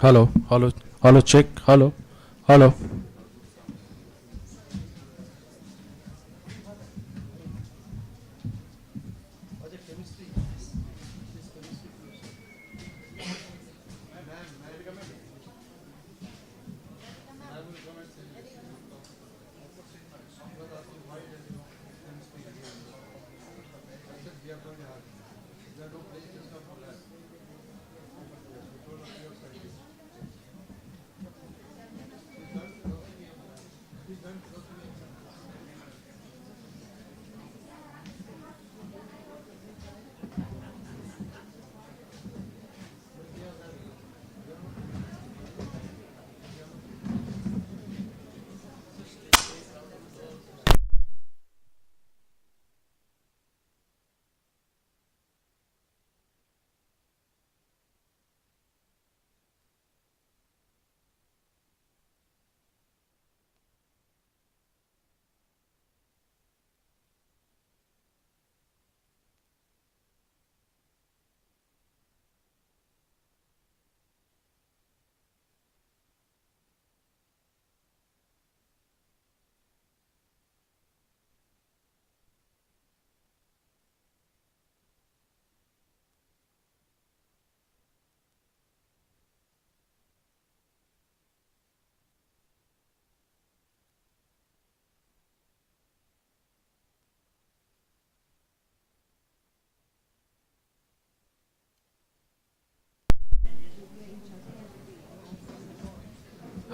Hello, hello, hello, check, hello, hello.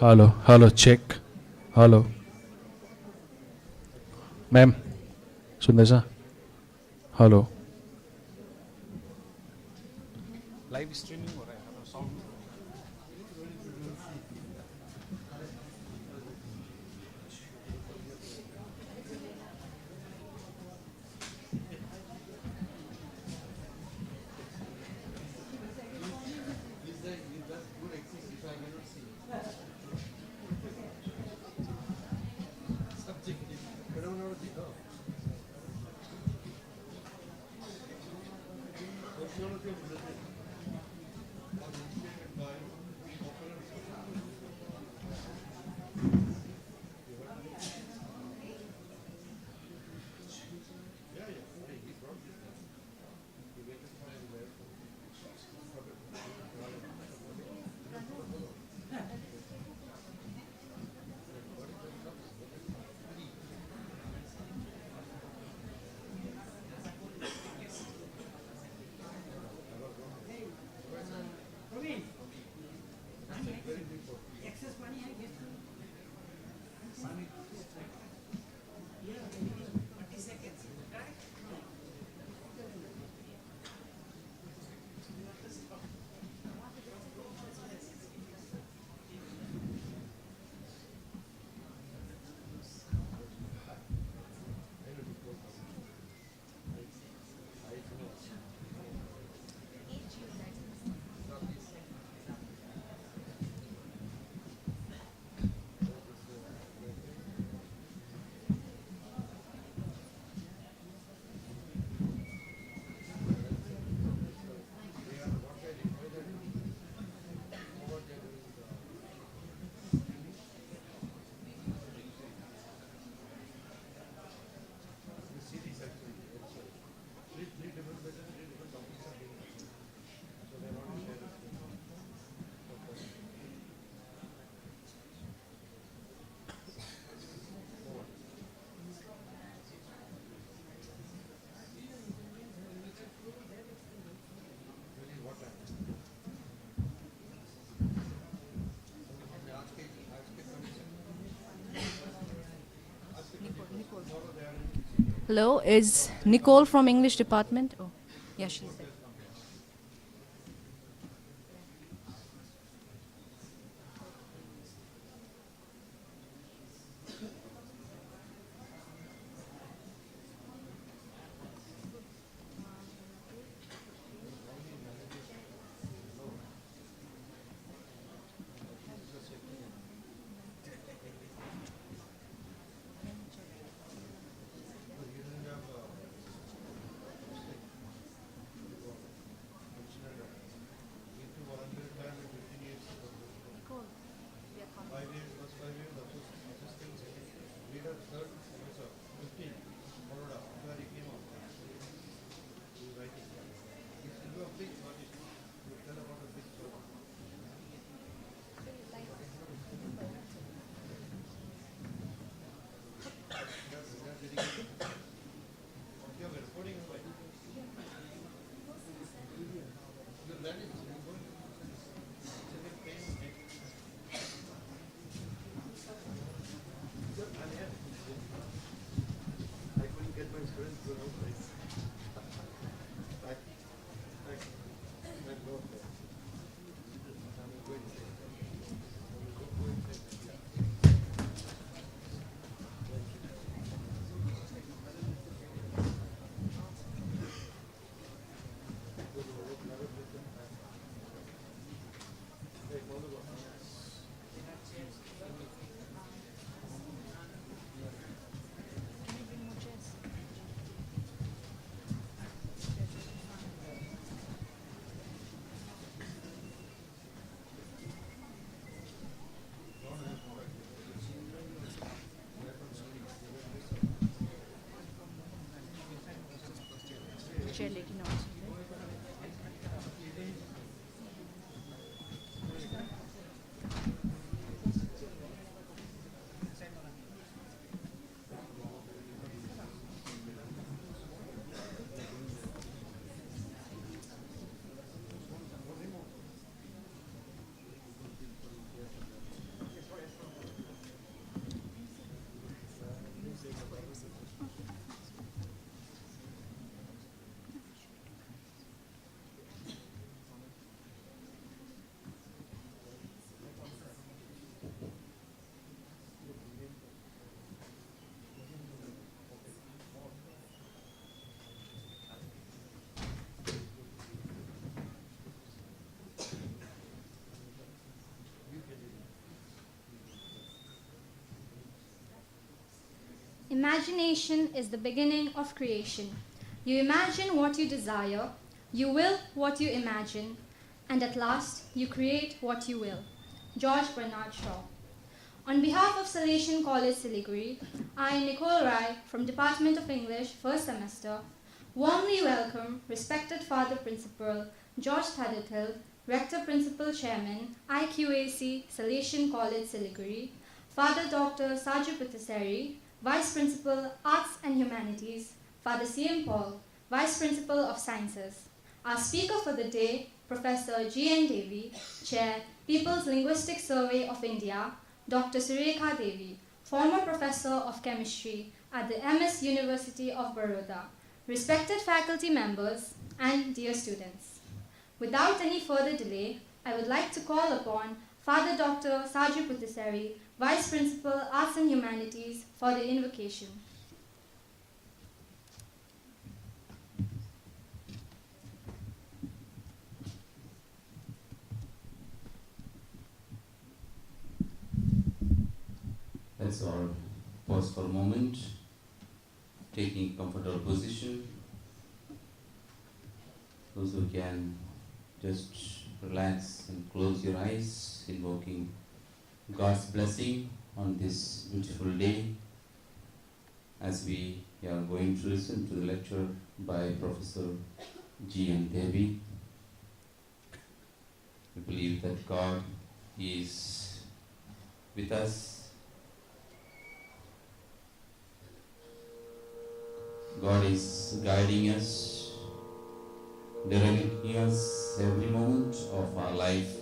Hello, hello, check, hello. Ma'am सुन्दैछ hello live streaming हो रहा है sound Hello, is Nicole from English department? Oh, yeah, she's there. imagination is the beginning of creation. You imagine what you desire, you will what you imagine, and at last you create what you will. George Bernard Shaw. On behalf of Salesian College Siliguri, I, Nicole Rai, from Department of English, first semester, warmly welcome respected Father Principal George Thadatil, Rector Principal Chairman, IQAC, Salesian College Siliguri, Father Dr. Saju Putaseri, Vice Principal, Arts and Humanities, Father C.M. Paul, Vice Principal of Sciences. Our speaker for the day, Professor G.N. Devy, Chair, People's Linguistic Survey of India, Dr. Surekha Devy, former Professor of Chemistry at the MS University of Baroda, respected faculty members, and dear students. Without any further delay, I would like to call upon Father Dr. Saju Putaseri, Vice Principal, Arts and Humanities, for the invocation. Let's all pause for a moment, taking comfortable position. Those who can just relax and close your eyes, invoking God's blessing on this beautiful day as we are going to listen to the lecture by Professor G.N. Devy. We believe that God is with us. God is guiding us, directing us every moment of our life.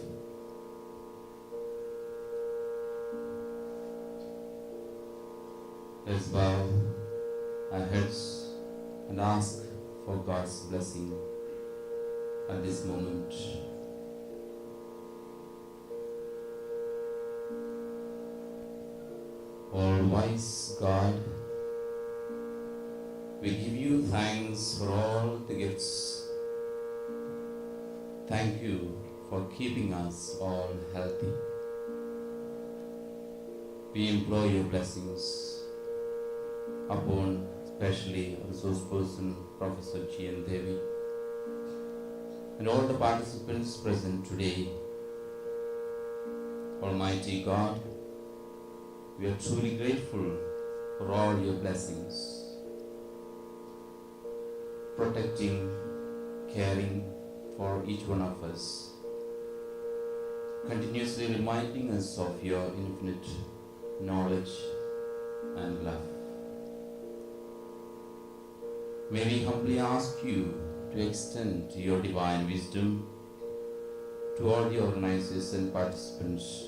Let's bow our heads and ask for God's blessing at this moment. All-wise God, we give you thanks for all the gifts. Thank you for keeping us all healthy. We implore your blessings upon especially our resource person, Professor G.N. Devy, and all the participants present today. Almighty God, we are truly grateful for all your blessings. Protecting, caring for each one of us, continuously reminding us of your infinite knowledge and love. May we humbly ask you to extend your divine wisdom to all the organizers and participants.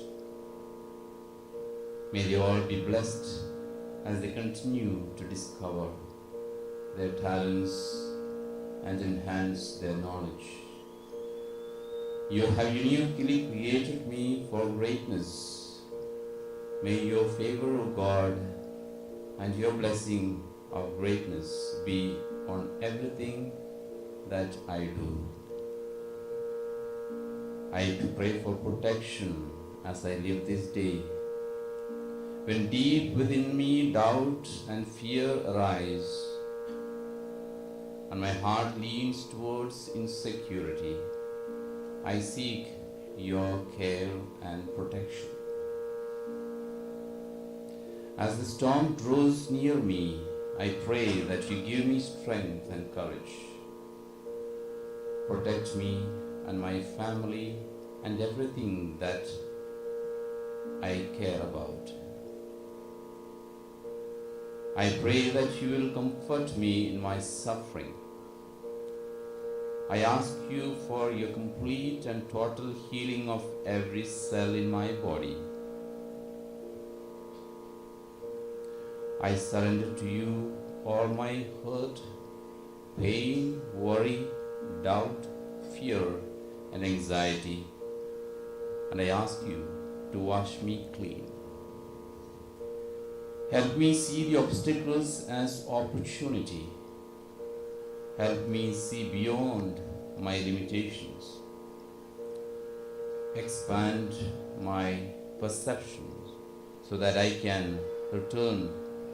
May they all be blessed as they continue to discover their talents and enhance their knowledge. You have uniquely created me for greatness. May your favor, O God, and your blessing of greatness be on everything that I do. I pray for protection as I live this day. When deep within me doubt and fear arise, and my heart leans towards insecurity, I seek your care and protection. As the storm draws near me, I pray that you give me strength and courage. Protect me and my family and everything that I care about. I pray that you will comfort me in my suffering. I ask you for your complete and total healing of every cell in my body. I surrender to you all my hurt, pain, worry, doubt, fear, and anxiety, and I ask you to wash me clean. Help me see the obstacles as opportunity. Help me see beyond my limitations. Expand my perceptions so that I can return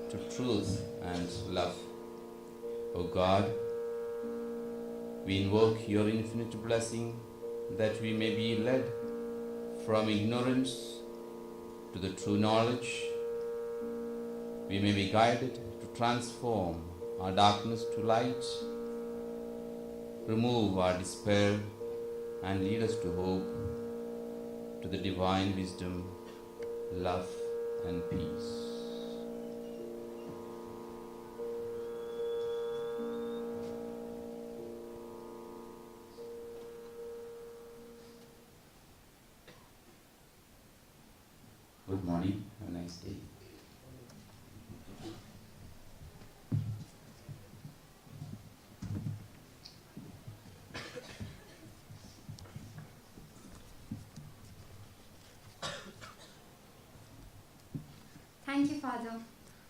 to truth and love. O God, we invoke your infinite blessing that we may be led from ignorance to the true knowledge. We may be guided to transform our darkness to light, remove our despair, and lead us to hope, to the divine wisdom, love, and peace. Good morning, have a nice day. Thank you, Father.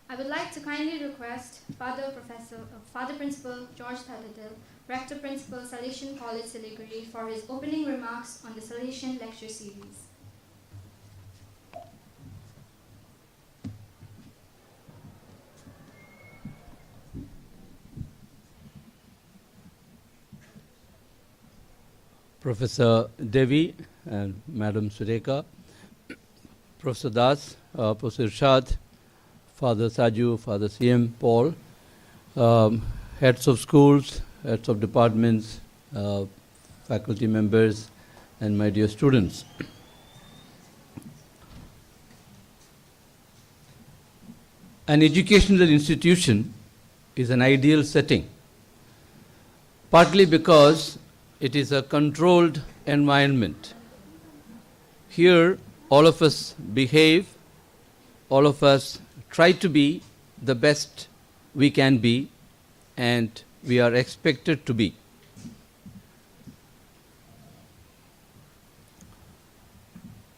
I would like to kindly request Father Principal George Thadadil, Rector Principal Salesian College Siliguri, for his opening remarks on the Salesian lecture series. Professor Devy and Madam Sureka, Professor Das, Professor Irshad, Father Saju, Father CM Paul, heads of schools, heads of departments, faculty members, and my dear students. An educational institution is an ideal setting, partly because it is a controlled environment. Here, all of us behave, all of us try to be the best we can be, and we are expected to be.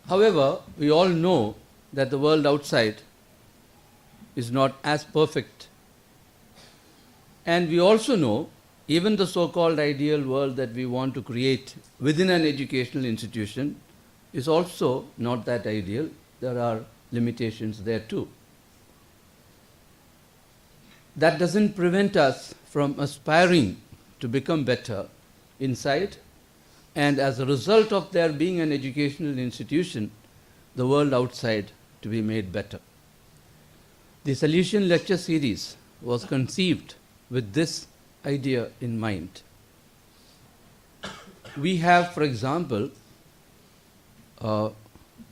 However, we all know that the world outside is not as perfect. And we also know even the so-called ideal world that we want to create within an educational institution is also not that ideal. There are limitations there too. That doesn't prevent us from aspiring to become better inside, and as a result of there being an educational institution, the world outside to be made better. The Salesian lecture series was conceived with this idea in mind. We have, for example, a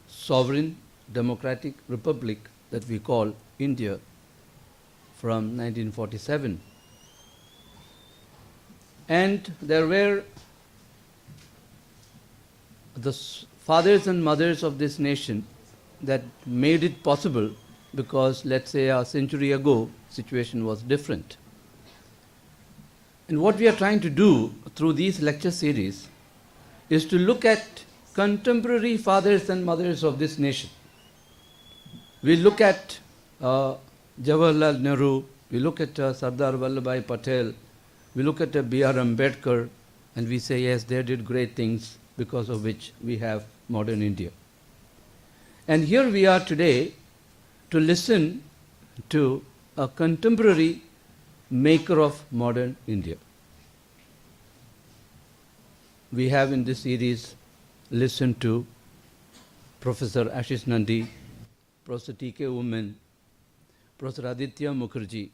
sovereign democratic republic that we call India from 1947. And there were the fathers and mothers of this nation that made it possible, because let's say a century ago, situation was different. And what we are trying to do through these lecture series is to look at contemporary fathers and mothers of this nation. We look at Jawaharlal Nehru, we look at Sardar Vallabhbhai Patel, we look at B.R. Ambedkar, and we say, yes, they did great things because of which we have modern India. And here we are today to listen to a contemporary maker of modern India. We have in this series listened to Professor Ashish Nandi, Professor T.K. Woman, Professor Aditya Mukherjee,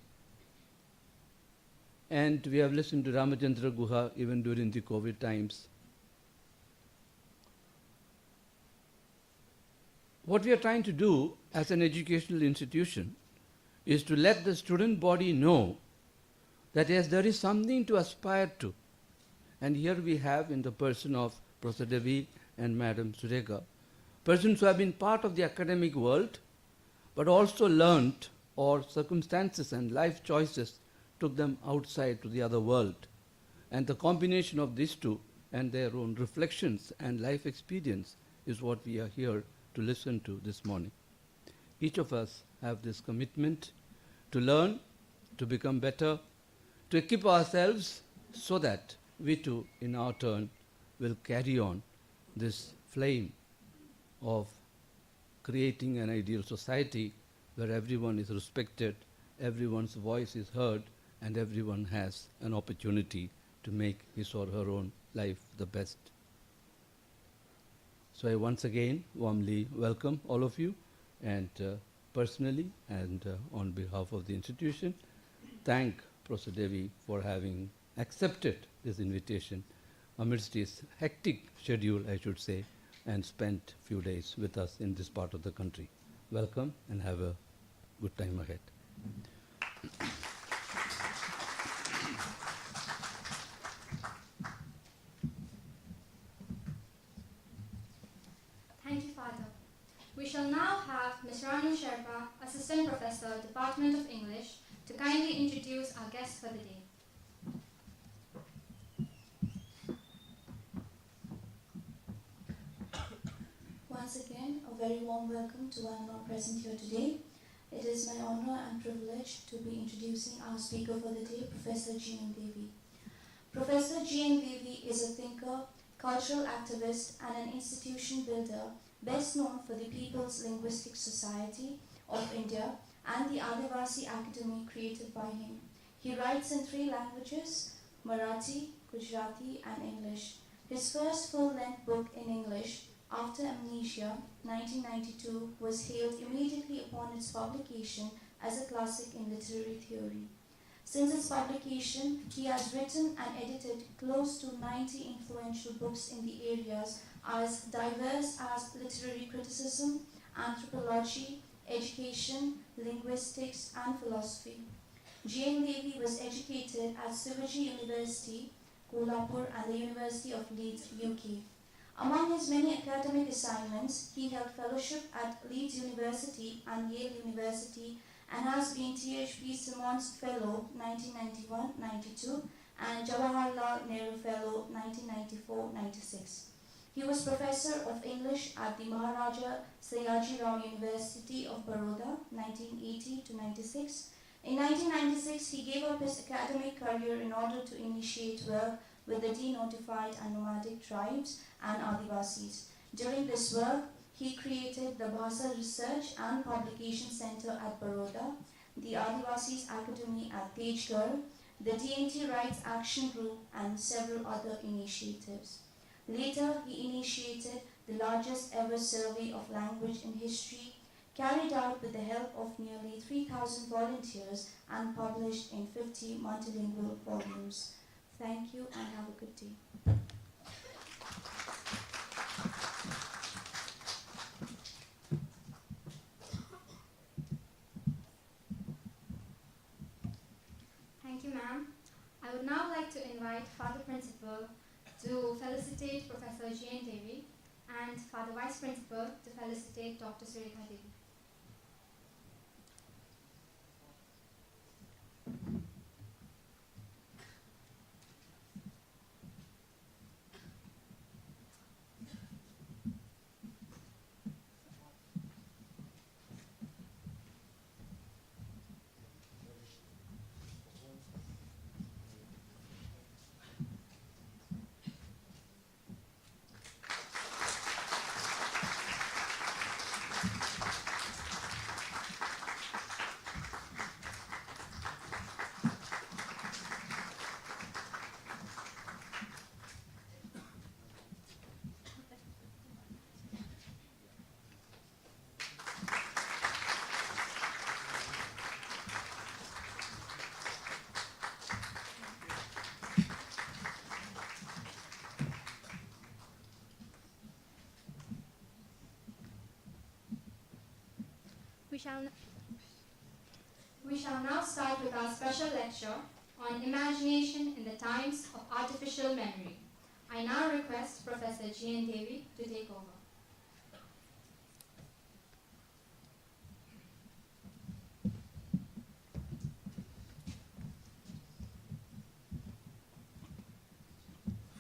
and we have listened to Ramachandra Guha even during the COVID times. What we are trying to do as an educational institution is to let the student body know that yes, there is something to aspire to. And here we have in the person of Professor Devy and Madam Sureka, persons who have been part of the academic world, but also learnt, or circumstances and life choices took them outside to the other world. And the combination of these two and their own reflections and life experience is what we are here to listen to this morning. Each of us have this commitment to learn, to become better, to equip ourselves so that we too, in our turn, will carry on this flame of creating an ideal society where everyone is respected everyone's voice is heard and everyone has an opportunity to make his or her own life the best. So I once again warmly welcome all of you, and personally and on behalf of the institution, thank Professor Devy for having accepted this invitation amidst his hectic schedule, I should say, and spent few days with us in this part of the country. Welcome and have a good time ahead. Thank you, Father. We shall now have Ms. Ranu Sherpa, Assistant Professor, Department of English, to kindly introduce our guest for the day. Once again, a very warm welcome to one not present here today. It is my honor and privilege to be introducing our speaker for the day, Professor Devy. Professor Devy is a thinker, cultural activist, and an institution builder best known for the People's Linguistic Society of India and the Adivasi Academy created by him. He writes in 3 languages, Marathi, Gujarati, and English. His first full-length book in English, After Amnesia, 1992, was hailed immediately upon its publication as a classic in literary theory. Since its publication, he has written and edited close to 90 influential books in the areas as diverse as literary criticism, anthropology, education, linguistics, and philosophy. Devy was educated at Shivaji University, Kolhapur, and the University of Leeds, UK. Among his many academic assignments, he held fellowship at Leeds University and Yale University and has been THP Simmons Fellow 1991-92 and Jawaharlal Nehru Fellow 1994-96. He was Professor of English at the Maharaja Sayaji Rao University of Baroda 1980-96. In 1996, he gave up his academic career in order to initiate work with the denotified and nomadic tribes and Adivasis. During this work, he created the Bhasa Research and Publication Center at Baroda, the Adivasis Academy at Tejgarh, the DNT Rights Action Group, and several other initiatives. Later, he initiated the largest ever survey of language in history, carried out with the help of nearly 3,000 volunteers and published in 50 multilingual volumes. Thank you and have a good day. Thank you, ma'am. I would now like to invite Father Principal to felicitate Professor Devy and Father Vice Principal to felicitate Dr. Surekha Devi. We shall now start with our special lecture on imagination in the times of artificial memory. I now request Professor Devy to take over.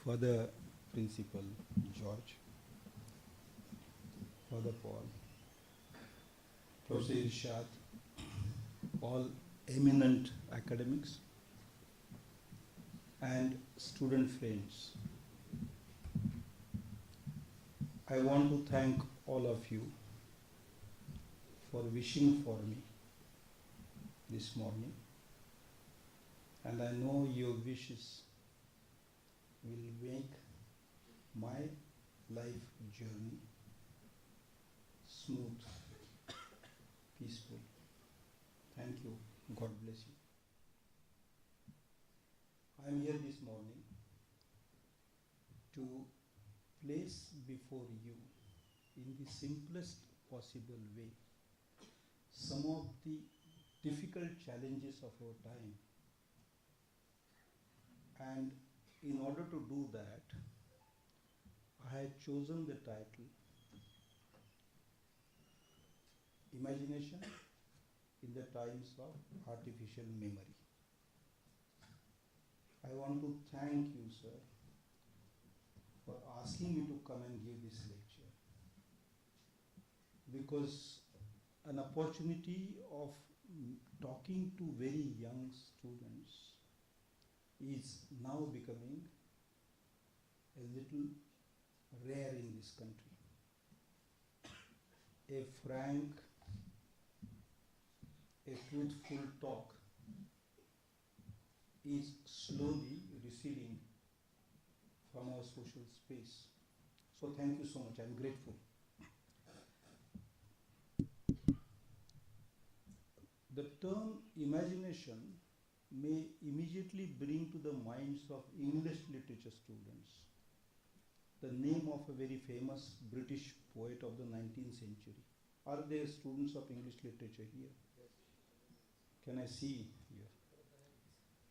Father Principal George, Father Paul, Professor Irshad, all eminent academics and student friends. I want to thank all of you for wishing for me this morning, and I know your wishes will make my life journey smooth, peaceful. Thank you. God bless you. I am here this morning to place before you, in the simplest possible way, some of the difficult challenges of our time. And in order to do that, I have chosen the title Imagination in the Times of Artificial Memory. I want to thank you, sir, for asking me to come and give this lecture, because an opportunity of talking to very young students is now becoming a little rare in this country. A frank, a truthful talk is slowly receding from our social space. So thank you so much. I'm grateful. The term imagination may immediately bring to the minds of English literature students the name of a very famous British poet of the 19th century. Are there students of English literature here? Can I see here?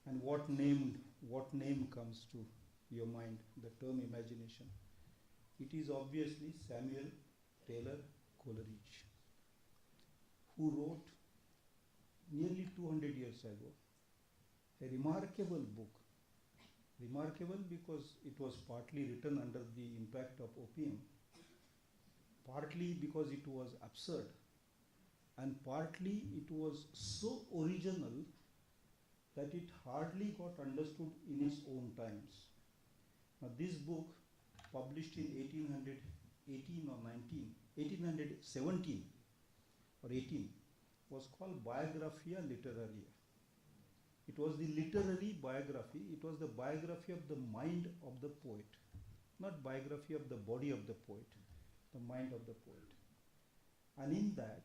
And what name comes to your mind, the term imagination? It is obviously Samuel Taylor Coleridge, who wrote nearly 200 years ago a remarkable book. Remarkable because it was partly written under the impact of opium, partly because it was absurd, and partly it was so original that it hardly got understood in its own times. Now this book, published in 1818 or 1817 or 18, was called Biographia Literaria. It was the literary biography, it was the biography of the mind of the poet, not biography of the body of the poet, the mind of the poet. And in that,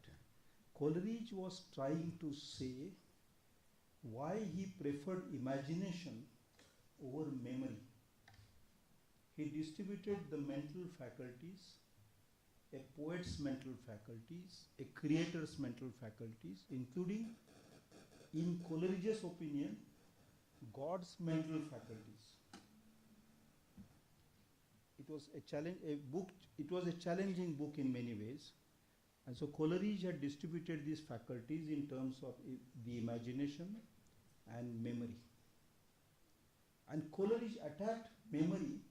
Coleridge was trying to say why he preferred imagination over memory. He distributed the mental faculties, a poet's mental faculties, a creator's mental faculties, including, in Coleridge's opinion, God's mental faculties. It was a challenging book in many ways. And so Coleridge had distributed these faculties in terms of the imagination and memory. And Coleridge attacked memory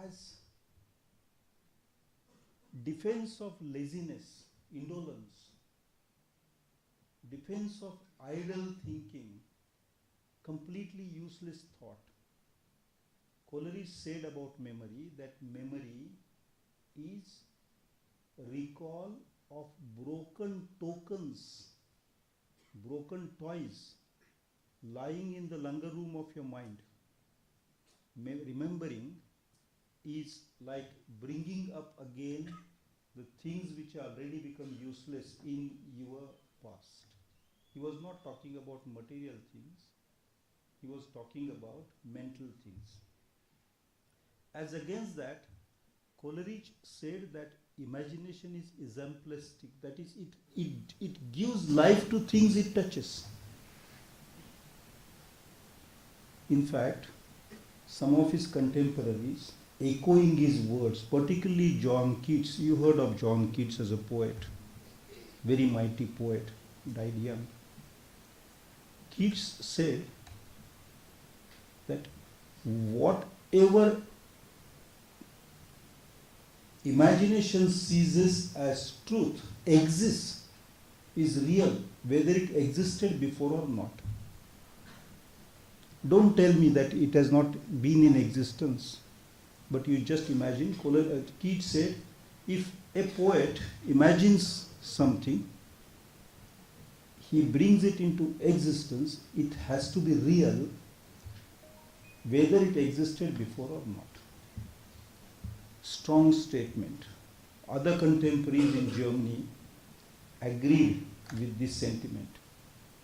as defense of laziness, indolence, defense of idle thinking, completely useless thought. Coleridge said about memory that memory is recall of broken tokens, broken toys lying in the longer room of your mind. Remembering is like bringing up again the things which are already become useless in your past. He was not talking about material things, he was talking about mental things. As against that, Coleridge said that imagination is exemplistic, that is, it gives life to things it touches. In fact, some of his contemporaries, echoing his words, particularly John Keats, you heard of John Keats as a poet, very mighty poet, died young. Keats said that whatever imagination seizes as truth exists, is real, whether it existed before or not. Don't tell me that it has not been in existence, but you just imagine. Keats said, if a poet imagines something, he brings it into existence, it has to be real, whether it existed before or not. Strong statement. Other contemporaries in Germany agreed with this sentiment,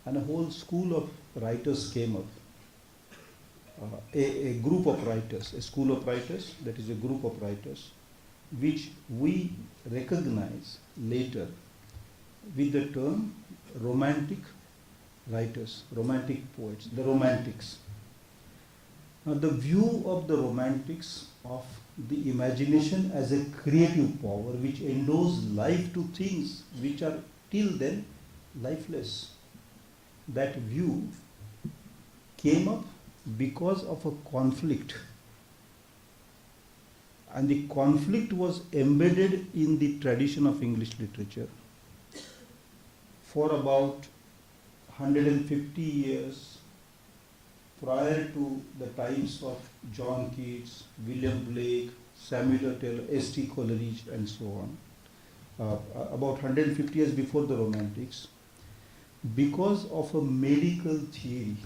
and a whole school of writers came up. A group of writers, a school of writers, that is a group of writers, which we recognize later with the term romantic writers, romantic poets, the romantics. Now, the view of the romantics of the imagination as a creative power which endows life to things which are till then lifeless, that view came up because of a conflict, and the conflict was embedded in the tradition of English literature for about 150 years prior to the times of John Keats, William Blake, Samuel Taylor, S.T. Coleridge, and so on, about 150 years before the Romantics, because of a medical theory.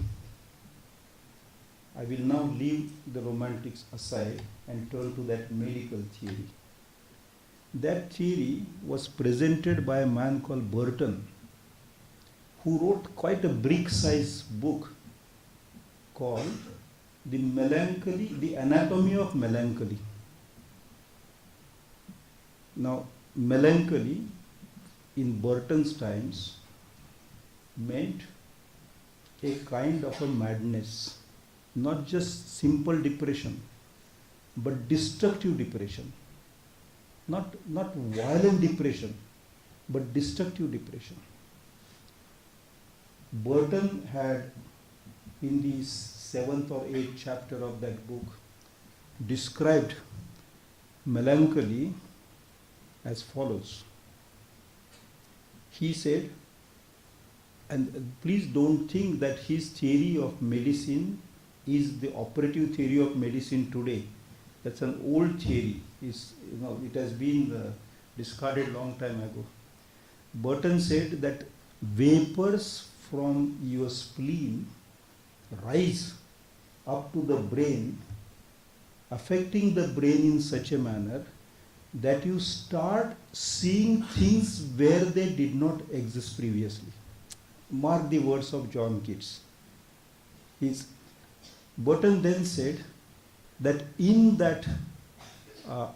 I will now leave the Romantics aside and turn to that medical theory. That theory was presented by a man called Burton, who wrote quite a brick-sized book called The Anatomy of Melancholy. Now, melancholy in Burton's times meant a kind of a madness, not just simple depression, but destructive depression. Not violent depression, but destructive depression. Burton had, in the 7th or 8th chapter of that book, described melancholy as follows. He said, and please don't think that his theory of medicine is the operative theory of medicine today. That's an old theory. It has been discarded long time ago. Burton said that vapors from your spleen rise up to the brain, affecting the brain in such a manner that you start seeing things where they did not exist previously. Mark the words of John Keats. Burton then said that in that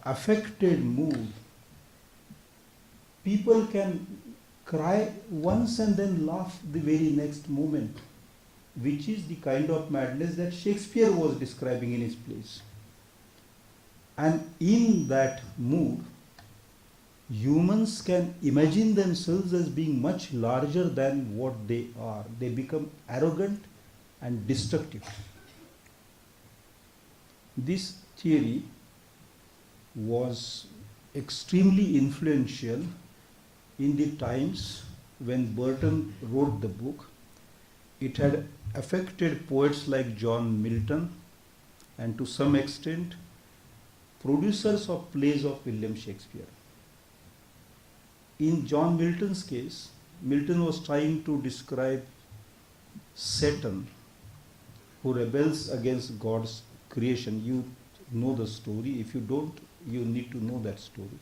affected mood, people can cry once and then laugh the very next moment, which is the kind of madness that Shakespeare was describing in his plays. And in that mood, humans can imagine themselves as being much larger than what they are. They become arrogant and destructive. This theory was extremely influential in the times when Burton wrote the book. It had affected poets like John Milton and to some extent producers of plays of William Shakespeare. In John Milton's case, Milton was trying to describe Satan, who rebels against God's creation. You know the story. If you don't, you need to know that story.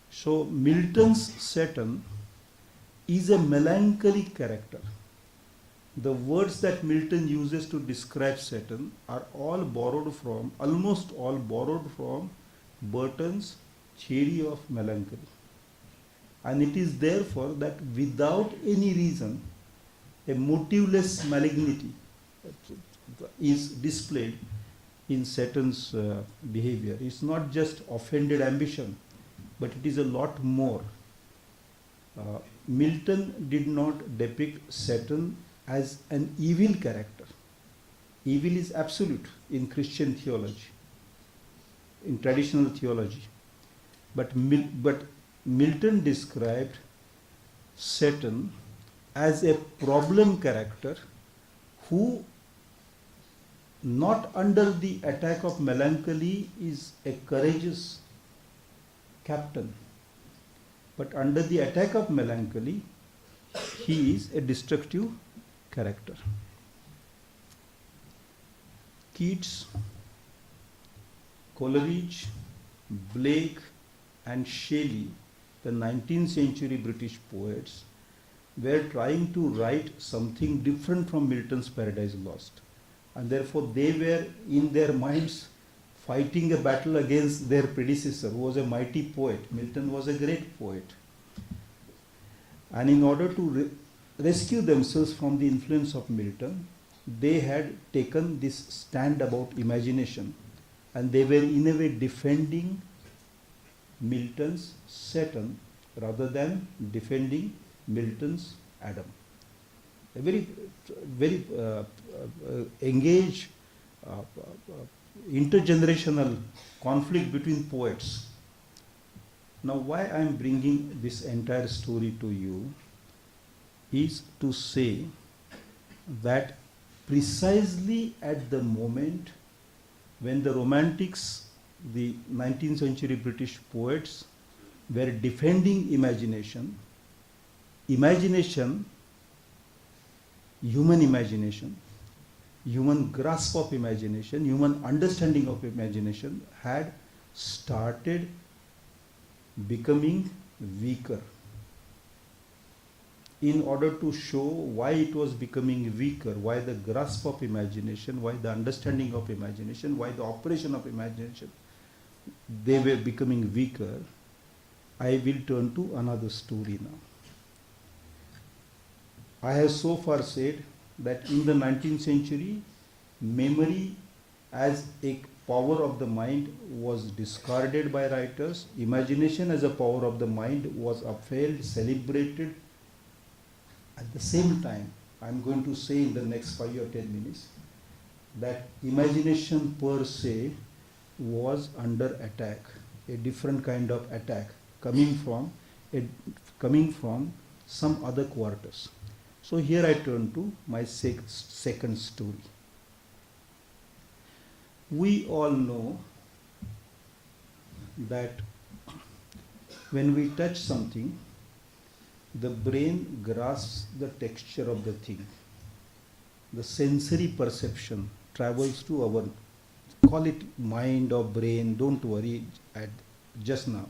So Milton's Satan is a melancholy character. The words that Milton uses to describe Satan are almost all borrowed from Burton's theory of melancholy. And it is therefore that without any reason, a motiveless malignity is displayed in Satan's behavior. It's not just offended ambition, but it is a lot more. Milton did not depict Satan as an evil character. Evil is absolute in Christian theology, in traditional theology. But Milton described Satan as a problem character who, not under the attack of melancholy, is a courageous captain, but under the attack of melancholy, he is a destructive character. Keats, Coleridge, Blake, and Shelley, the 19th century British poets, were trying to write something different from Milton's Paradise Lost. And therefore they were in their minds fighting a battle against their predecessor, who was a mighty poet. Milton was a great poet. And in order to rescue themselves from the influence of Milton, they had taken this stand about imagination, and they were in a way defending Milton's Satan rather than defending Milton's Adam. A very engaged intergenerational conflict between poets. Now, why I am bringing this entire story to you is to say that precisely at the moment when the Romantics, the 19th century British poets, were defending imagination, human imagination, human grasp of imagination, human understanding of imagination had started becoming weaker. In order to show why it was becoming weaker, why the grasp of imagination, why the understanding of imagination, why the operation of imagination, they were becoming weaker, I will turn to another story now. I have so far said that in the 19th century, memory as a power of the mind was discarded by writers. Imagination as a power of the mind was upheld, celebrated. At the same time, I am going to say in the next 5 or 10 minutes that imagination per se was under attack, a different kind of attack coming from some other quarters. So here I turn to my second story. We all know that when we touch something, the brain grasps the texture of the thing. The sensory perception travels to our, call it mind or brain, don't worry at just now.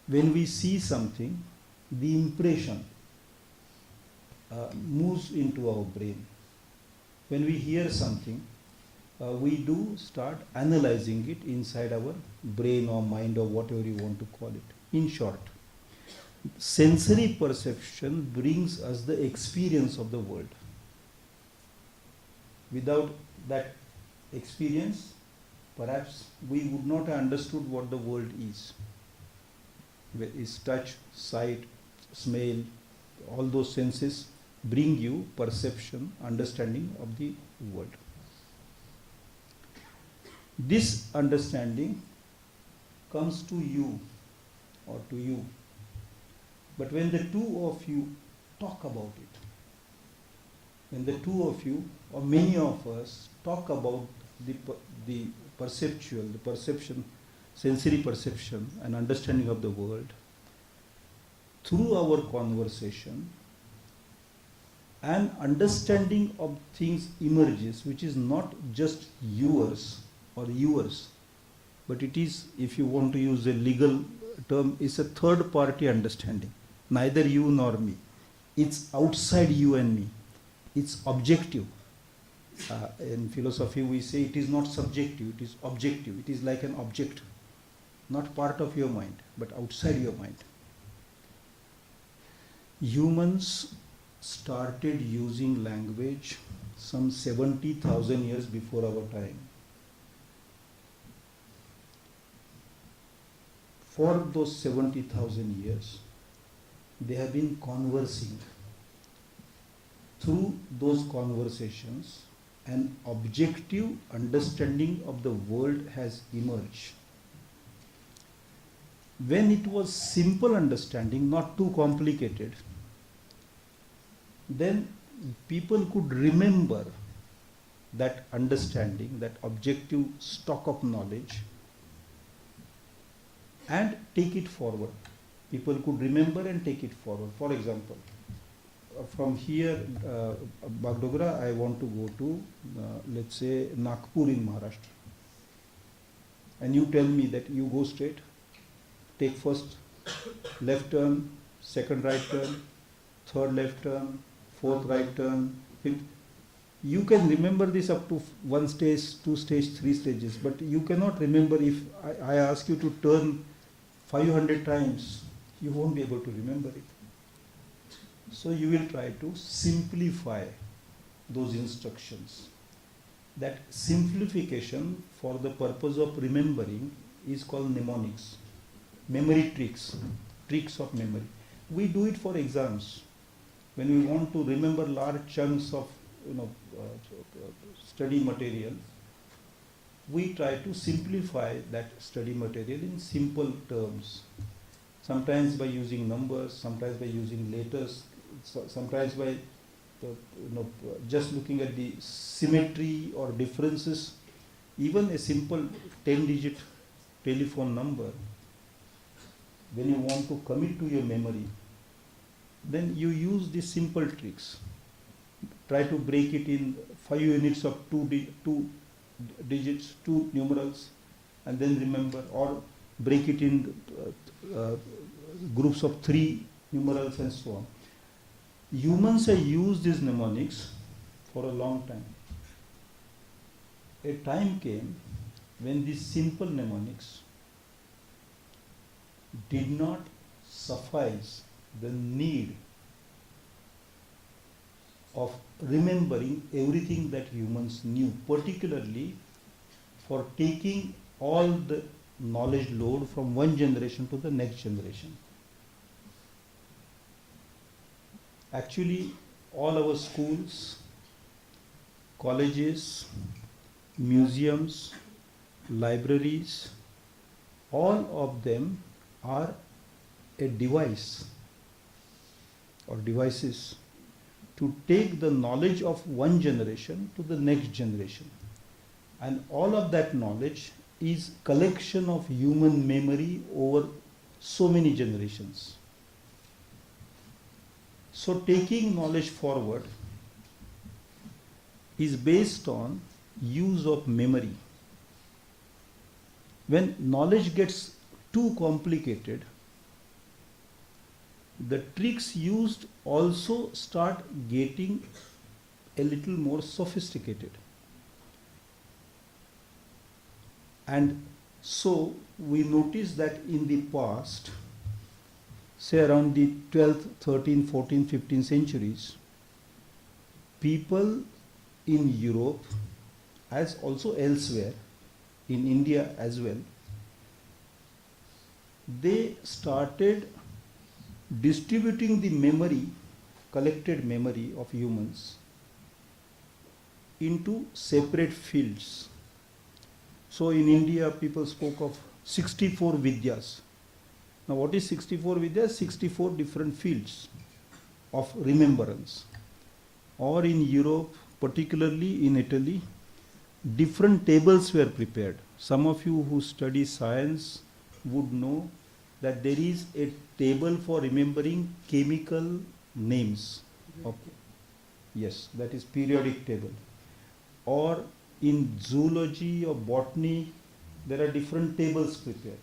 When we see something, the impression moves into our brain. When we hear something, we do start analyzing it inside our brain or mind or whatever you want to call it. In short, sensory perception brings us the experience of the world. Without that experience, perhaps we would not have understood what the world is. Is touch, sight, smell, all those senses bring you perception, understanding of the world. This understanding comes to you or to you. But when the two of you talk about it, when the two of you or many of us talk about the perceptual, the perception, sensory perception and understanding of the world, through our conversation, an understanding of things emerges which is not just yours or yours, but it is, if you want to use a legal term, is a third party understanding. Neither you nor me. It's outside you and me. It's objective. In philosophy we say it is not subjective, it is objective. It is like an object, not part of your mind, but outside your mind. Humans started using language some 70,000 years before our time. For those 70,000 years, they have been conversing. Through those conversations, an objective understanding of the world has emerged. When it was simple understanding, not too complicated, then people could remember that understanding, that objective stock of knowledge, and take it forward. People could remember and take it forward. For example, from here, Bagdogra, I want to go to, let's say, Nagpur in Maharashtra. And you tell me that you go straight, take first left turn, second right turn, third left turn, fourth right turn, fifth. You can remember this up to one stage, two stage, three stages, but you cannot remember if I ask you to turn 500 times, you won't be able to remember it. So you will try to simplify those instructions. That simplification for the purpose of remembering is called mnemonics, memory tricks, tricks of memory. We do it for exams. When we want to remember large chunks of study material, we try to simplify that study material in simple terms. Sometimes by using numbers, sometimes by using letters, sometimes by just looking at the symmetry or differences. Even a simple 10-digit telephone number, when you want to commit to your memory, then you use these simple tricks. Try to break it in 5 units of two digits, two numerals, and then remember, or break it in groups of 3 numerals and so on. Humans have used these mnemonics for a long time. A time came when these simple mnemonics did not suffice the need of remembering everything that humans knew, particularly for taking all the knowledge load from one generation to the next generation. Actually, all our schools, colleges, museums, libraries, all of them are a device or devices to take the knowledge of one generation to the next generation. And all of that knowledge is collection of human memory over so many generations. So taking knowledge forward is based on use of memory. When knowledge gets too complicated, the tricks used also start getting a little more sophisticated. And so we notice that in the past, say around the 12th, 13th, 14th, 15th centuries, people in Europe, as also elsewhere, in India as well, they started distributing the memory, collected memory of humans into separate fields. So in India, people spoke of 64 Vidyas. Now what is 64 Vidyas? 64 different fields of remembrance. Or in Europe, particularly in Italy, different tables were prepared. Some of you who study science would know that there is a table for remembering chemical names. Okay. Yes, that is periodic table. Or in zoology or botany, there are different tables prepared.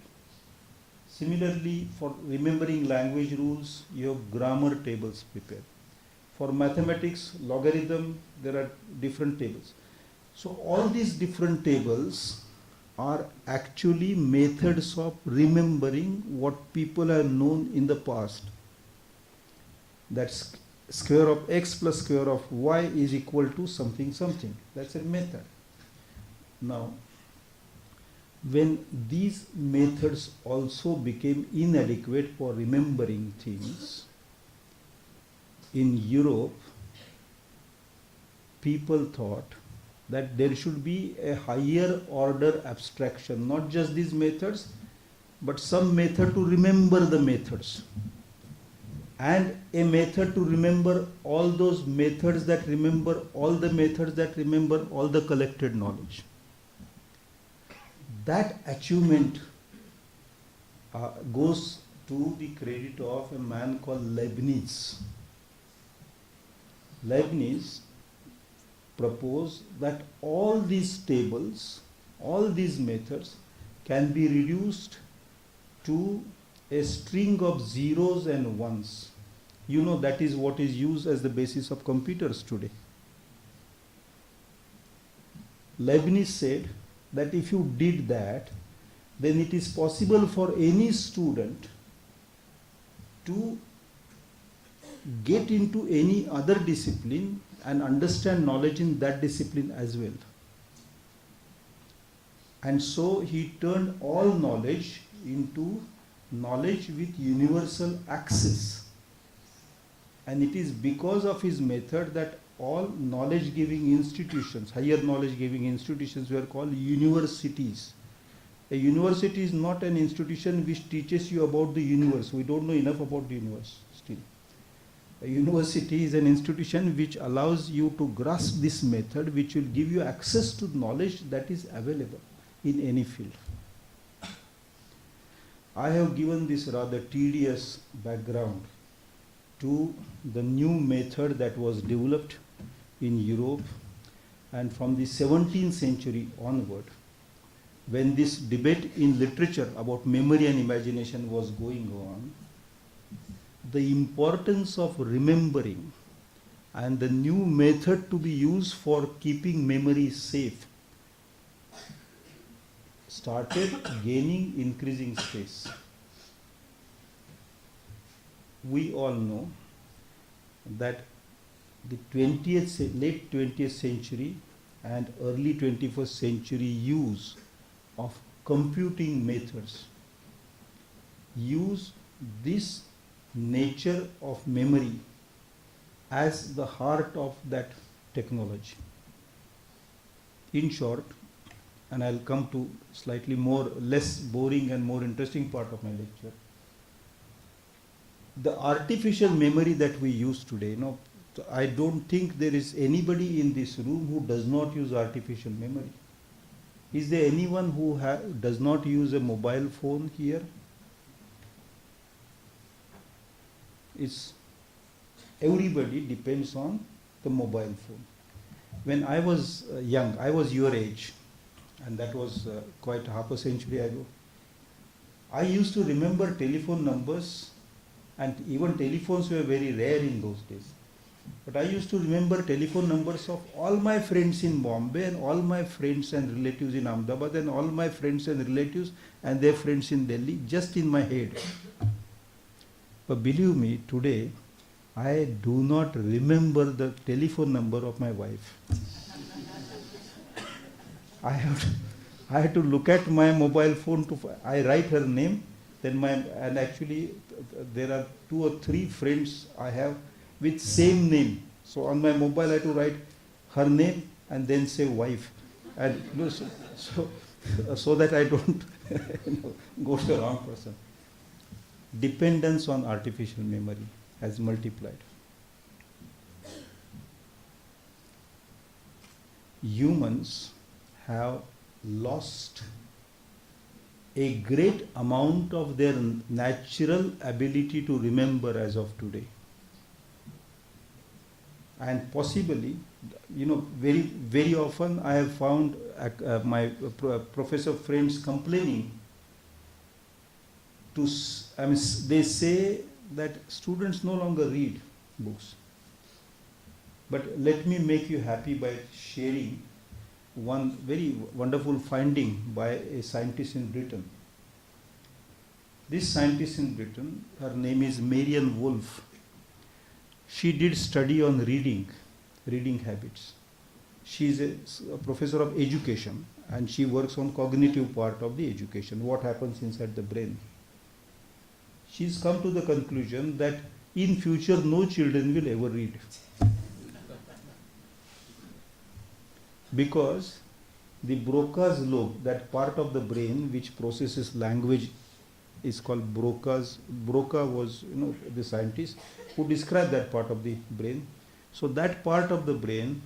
Similarly, for remembering language rules, you have grammar tables prepared. For mathematics, logarithm, there are different tables. So all these different tables are actually methods of remembering what people have known in the past. That's square of x plus square of y is equal to something something. That's a method. Now, when these methods also became inadequate for remembering things, in Europe, people thought that there should be a higher order abstraction, not just these methods, but some method to remember the methods. And a method to remember all those methods that remember all the methods that remember all the collected knowledge. That achievement goes to the credit of a man called Leibniz. Leibniz proposed that all these tables, all these methods can be reduced to a string of zeros and ones. You know, that is what is used as the basis of computers today. Leibniz said that if you did that, then it is possible for any student to get into any other discipline and understand knowledge in that discipline as well. And so he turned all knowledge into knowledge with universal access. And it is because of his method that all knowledge giving institutions, higher knowledge giving institutions, were called universities. A university is not an institution which teaches you about the universe. We don't know enough about the universe still. A university is an institution which allows you to grasp this method, which will give you access to knowledge that is available in any field. I have given this rather tedious background to the new method that was developed in Europe, and from the 17th century onward, when this debate in literature about memory and imagination was going on, the importance of remembering and the new method to be used for keeping memory safe started gaining increasing space. We all know that the late 20th century and early 21st century use of computing methods use this nature of memory as the heart of that technology. In short, and I'll come to slightly less boring and more interesting part of my lecture, the artificial memory that we use today, I don't think there is anybody in this room who does not use artificial memory. Is there anyone who does not use a mobile phone here? It's everybody depends on the mobile phone. When I was young, I was your age, and that was quite half a century ago. I used to remember telephone numbers, and even telephones were very rare in those days. But I used to remember telephone numbers of all my friends in Bombay and all my friends and relatives in Ahmedabad and all my friends and relatives and their friends in Delhi just in my head. But believe me, today I do not remember the telephone number of my wife. I had to look at my mobile phone I write her name, and actually there are 2 or 3 friends I have with same name. So on my mobile I have to write her name and then say wife, and so that I don't go to the wrong person. Dependence on artificial memory has multiplied. Humans have lost a great amount of their natural ability to remember as of today. And possibly, very, very often I have found my professor friends complaining they say that students no longer read books. But let me make you happy by sharing one very wonderful finding by a scientist in Britain. This scientist in Britain, her name is Marian Wolf. She did study on reading habits. She is a professor of education, and she works on cognitive part of the education, what happens inside the brain. She's come to the conclusion that in future no children will ever read. Because the Broca's lobe, that part of the brain which processes language, is called Broca's. Broca was, the scientist who described that part of the brain. So that part of the brain,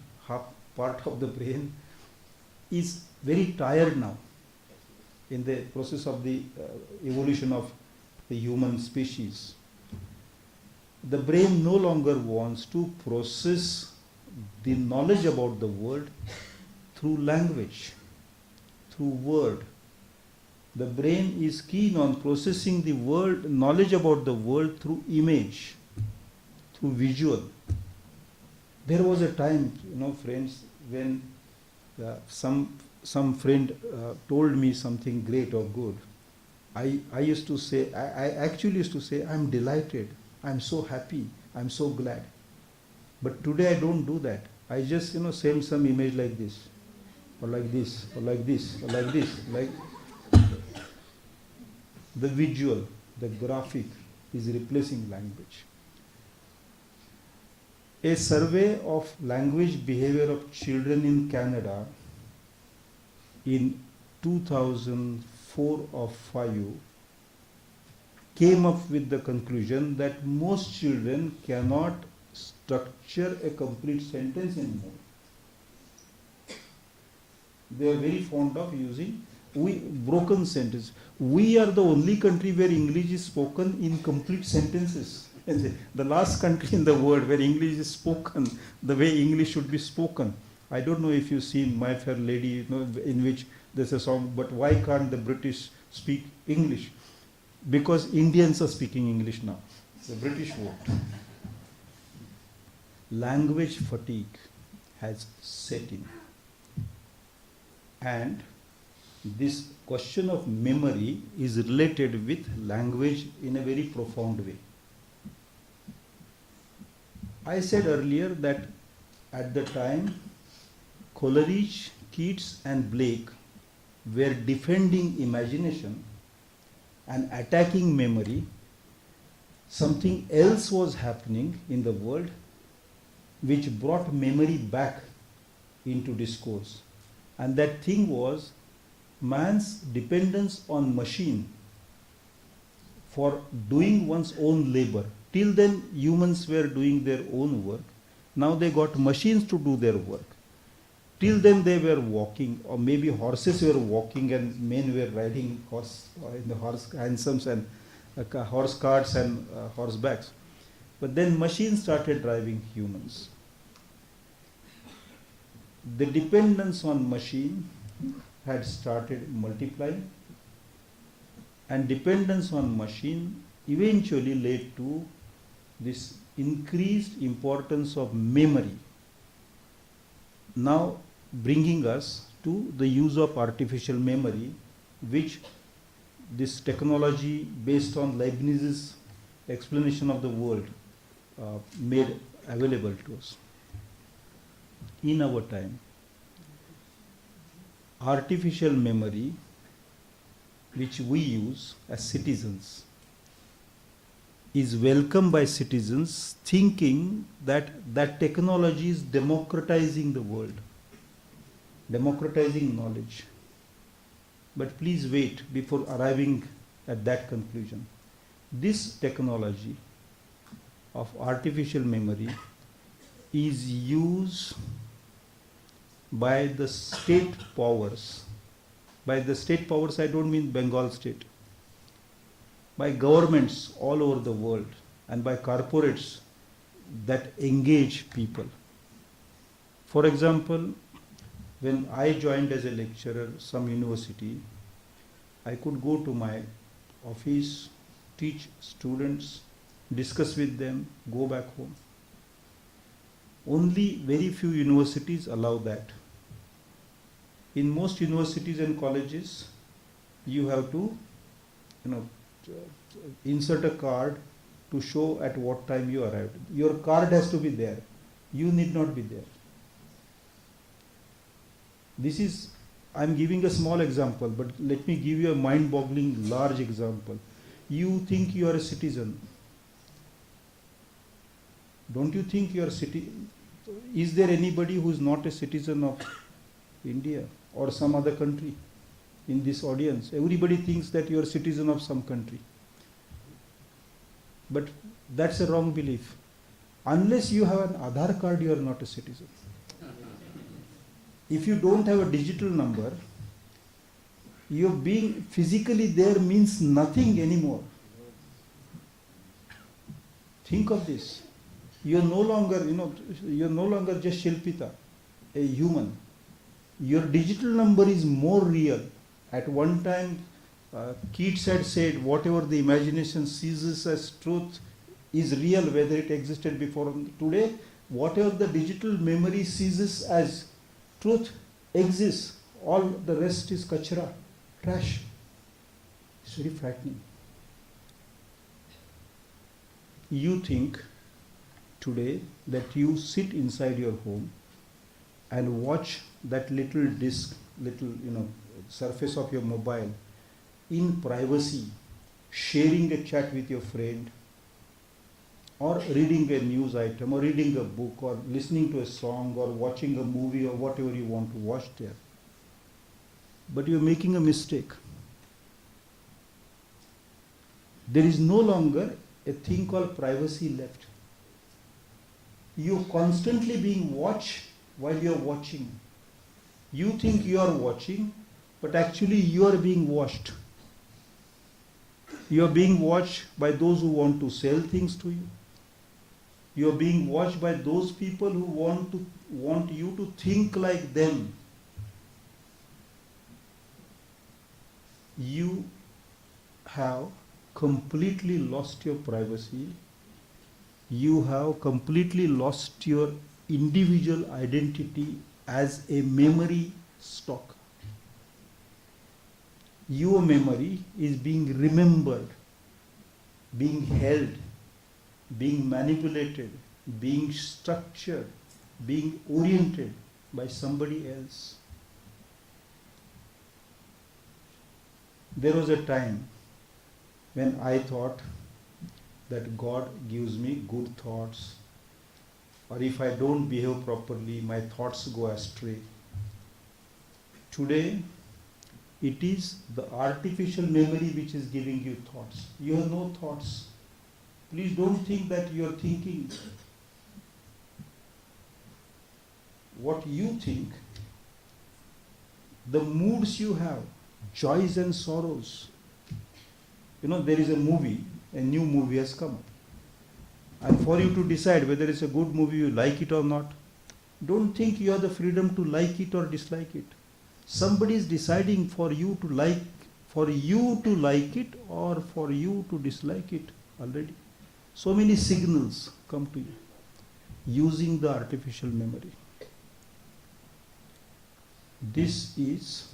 is very tired now in the process of the evolution of the human species. The brain no longer wants to process the knowledge about the world through language, through word. The brain is keen on processing the world, knowledge about the world through image, through visual. There was a time, friends, when some friend told me something great or good. I used to say, I actually used to say, I'm delighted, I'm so happy, I'm so glad. But today I don't do that. I just, send some image like this, or like this, or like this, or like this, like the visual, the graphic is replacing language. A survey of language behavior of children in Canada in 2004 or 5 came up with the conclusion that most children cannot structure a complete sentence anymore. They are very fond of using broken sentences. We are the only country where English is spoken in complete sentences. And the last country in the world where English is spoken the way English should be spoken. I don't know if you've seen My Fair Lady, in which there's a song, but why can't the British speak English? Because Indians are speaking English now. The British won't. Language fatigue has set in. And this question of memory is related with language in a very profound way. I said earlier that at the time, Coleridge, Keats and Blake were defending imagination and attacking memory. Something else was happening in the world which brought memory back into discourse. And that thing was man's dependence on machine for doing one's own labor. Till then, humans were doing their own work. Now they got machines to do their work. Till then they were walking, or maybe horses were walking and men were riding in the horse hansoms and horse carts and horsebacks. But then machines started driving humans. The dependence on machine had started multiplying, and dependence on machine eventually led to this increased importance of memory, now bringing us to the use of artificial memory, which this technology based on Leibniz's explanation of the world made available to us. In our time, artificial memory, which we use as citizens, is welcomed by citizens, thinking that that technology is democratizing the world, democratizing knowledge. But please wait before arriving at that conclusion. This technology of artificial memory is used by the state powers. By the state powers, I don't mean Bengal state. By governments all over the world and by corporates that engage people. For example, when I joined as a lecturer some university, I could go to my office, teach students, discuss with them, go back home. Only very few universities allow that. In most universities and colleges, you have to, insert a card to show at what time you arrived. Your card has to be there. You need not be there. This is, I'm giving a small example, but let me give you a mind-boggling large example. You think you are a citizen. Don't you think you are a citizen? Is there anybody who is not a citizen of India or some other country in this audience? Everybody thinks that you are a citizen of some country. But that's a wrong belief. Unless you have an Aadhaar card, you are not a citizen. If you don't have a digital number, your being physically there means nothing anymore. Think of this. You are no longer, you are no longer just Shilpita, a human. Your digital number is more real. At one time, Keats had said, whatever the imagination seizes as truth is real, whether it existed before. Today, whatever the digital memory seizes as truth exists. All the rest is kachra, trash. It's very frightening. You think today that you sit inside your home and watch that little disk, little surface of your mobile in privacy, sharing a chat with your friend, or reading a news item, or reading a book, or listening to a song, or watching a movie, or whatever you want to watch there. But you're making a mistake. There is no longer a thing called privacy left. You're constantly being watched while you're watching. You think you are watching, but actually you are being watched. You are being watched by those who want to sell things to you. You are being watched by those people who want you to think like them. You have completely lost your privacy. You have completely lost your individual identity as a memory stock. Your memory is being remembered, being held, being manipulated, being structured, being oriented by somebody else. There was a time when I thought that God gives me good thoughts, or if I don't behave properly, my thoughts go astray. Today, it is the artificial memory which is giving you thoughts. You have no thoughts. Please don't think that you are thinking. What you think, the moods you have, joys and sorrows. There is a movie, a new movie has come up. And for you to decide whether it's a good movie, you like it or not, don't think you have the freedom to like it or dislike it. Somebody is deciding for you to like it or for you to dislike it already. So many signals come to you using the artificial memory. This is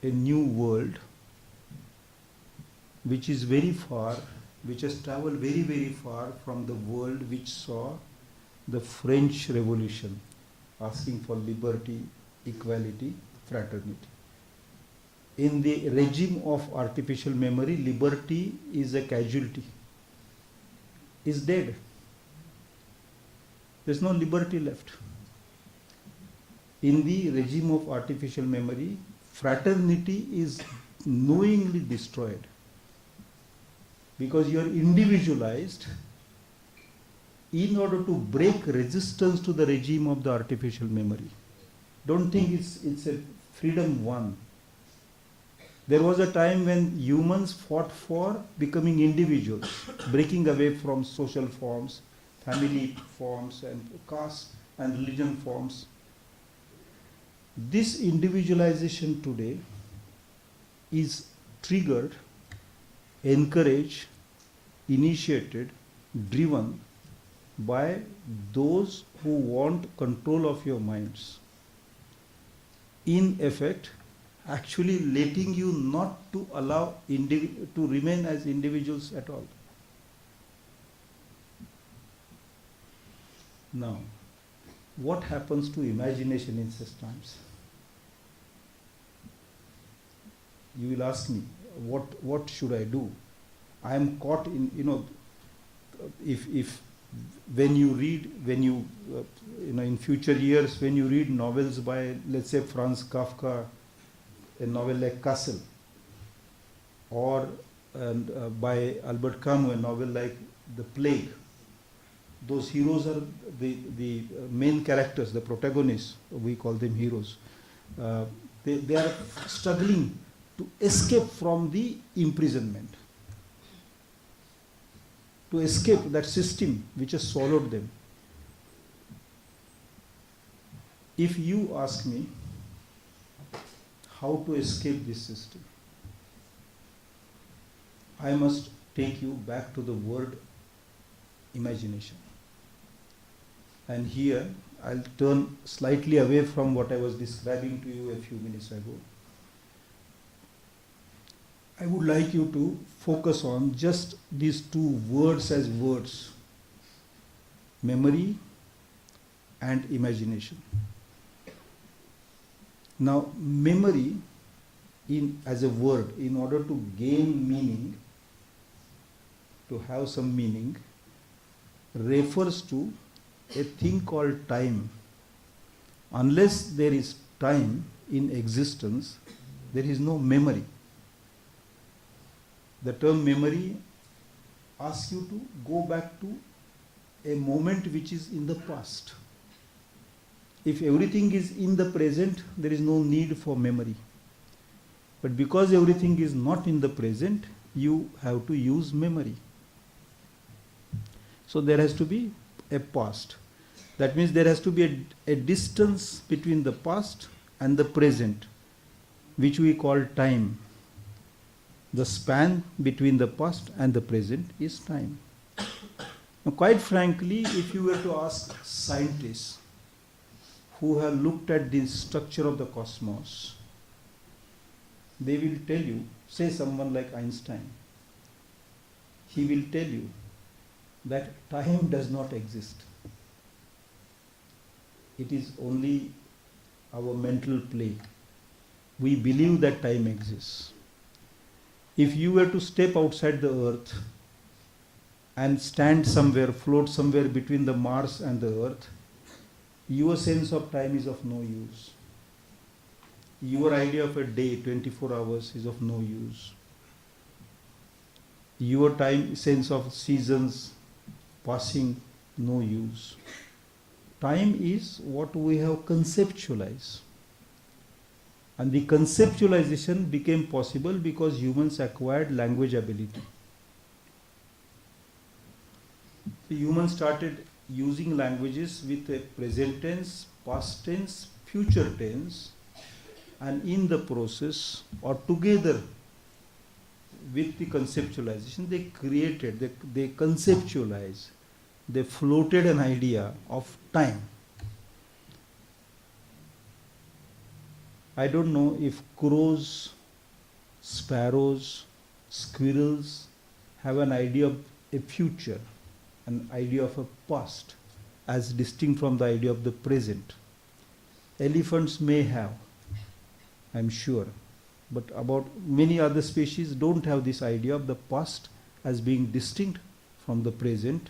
a new world which is very far, which has traveled very, very far from the world which saw the French Revolution, asking for liberty, equality, fraternity. In the regime of artificial memory, liberty is a casualty, is dead. There's no liberty left. In the regime of artificial memory, fraternity is knowingly destroyed because you are individualized in order to break resistance to the regime of the artificial memory. Don't think it's a freedom won. There was a time when humans fought for becoming individuals, breaking away from social forms, family forms, and caste and religion forms. This individualization today is triggered, encouraged, initiated, driven by those who want control of your minds. In effect, actually letting you not to allow to remain as individuals at all. Now, what happens to imagination in such times? You will ask me, what should I do? I am caught in, if when you read, in future years, when you read novels by, let's say, Franz Kafka, a novel like Castle, or by Albert Camus, a novel like The Plague, those heroes are the main characters, the protagonists, we call them heroes. They are struggling to escape from the imprisonment, to escape that system which has swallowed them. If you ask me how to escape this system, I must take you back to the word imagination. And here I'll turn slightly away from what I was describing to you a few minutes ago. I would like you to focus on just these two words as words: memory and imagination. Now, memory as a word, in order to gain meaning, to have some meaning, refers to a thing called time. Unless there is time in existence, there is no memory. The term memory asks you to go back to a moment which is in the past. If everything is in the present, there is no need for memory. But because everything is not in the present, you have to use memory. So there has to be a past. That means there has to be a distance between the past and the present, which we call time. The span between the past and the present is time. Now, quite frankly, if you were to ask scientists who have looked at the structure of the cosmos, they will tell you, say someone like Einstein, he will tell you that time does not exist. It is only our mental play. We believe that time exists. If you were to step outside the earth and stand somewhere, float somewhere between the Mars and the earth, your sense of time is of no use. Your idea of a day, 24 hours, is of no use. Your time, sense of seasons passing, no use. Time is what we have conceptualized. And the conceptualization became possible because humans acquired language ability. So humans started using languages with a present tense, past tense, future tense, and in the process, or together with the conceptualization, they created, they conceptualized, they floated an idea of time. I don't know if crows, sparrows, squirrels have an idea of a future, an idea of a past, as distinct from the idea of the present. Elephants may have, I'm sure, but about many other species don't have this idea of the past as being distinct from the present,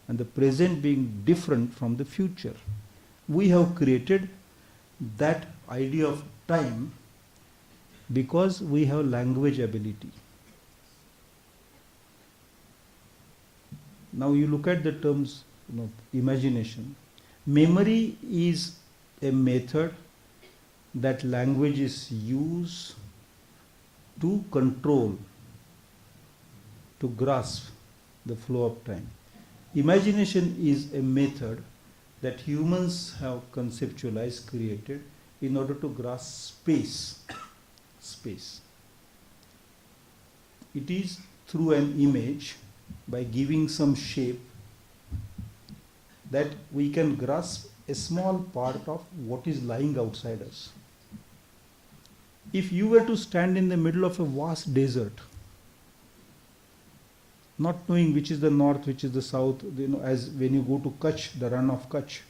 and the present being different from the future. We have created that idea of time because we have language ability. Now you look at the terms, imagination. Memory is a method that languages use to control, to grasp the flow of time. Imagination is a method that humans have conceptualized, created, in order to grasp space. Space. It is through an image, by giving some shape, that we can grasp a small part of what is lying outside us. If you were to stand in the middle of a vast desert, not knowing which is the north, which is the south, as when you go to Kutch, the run of Kutch,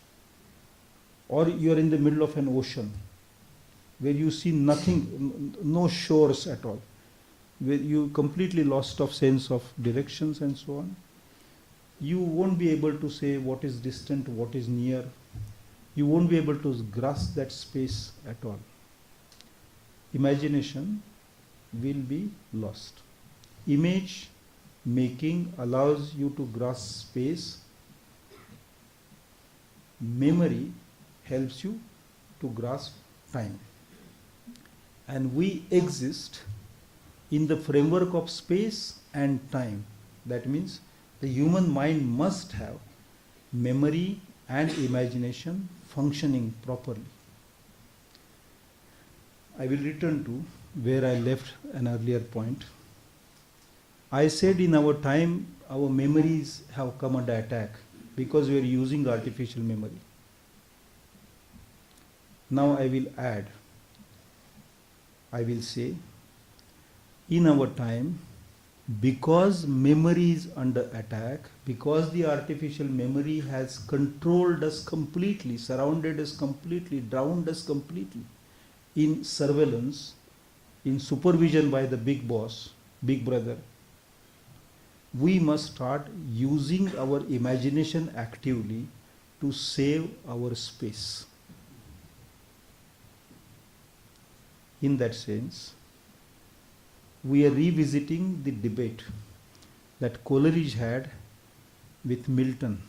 or you are in the middle of an ocean where you see nothing, no shores at all, where you completely lost of sense of directions and so on, you won't be able to say what is distant, what is near. You won't be able to grasp that space at all. Imagination will be lost. Image making allows you to grasp space. Memory helps you to grasp time. And we exist in the framework of space and time. That means The human mind must have memory and imagination functioning properly. I will return to where I left an earlier point. I said in our time, our memories have come under attack because we are using artificial memory. Now I will add, I will say, in our time, because memory is under attack, because the artificial memory has controlled us completely, surrounded us completely, drowned us completely in surveillance, in supervision by the big boss, big brother, we must start using our imagination actively to save our space. In that sense, we are revisiting the debate that Coleridge had with Milton.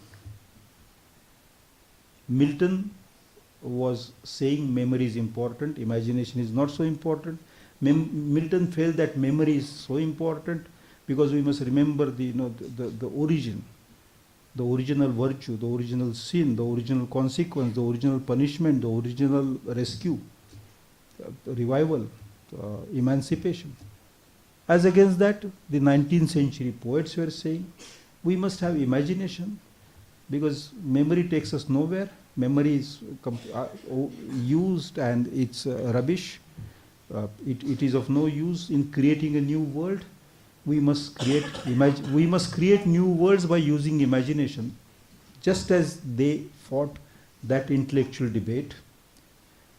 Milton was saying memory is important, imagination is not so important. Milton felt that memory is so important because we must remember the origin, the original virtue, the original sin, the original consequence, the original punishment, the original rescue, revival, emancipation. As against that, the 19th century poets were saying, we must have imagination because memory takes us nowhere. Memory is used and it's rubbish. It is of no use in creating a new world. We must create new worlds by using imagination. Just as they fought that intellectual debate,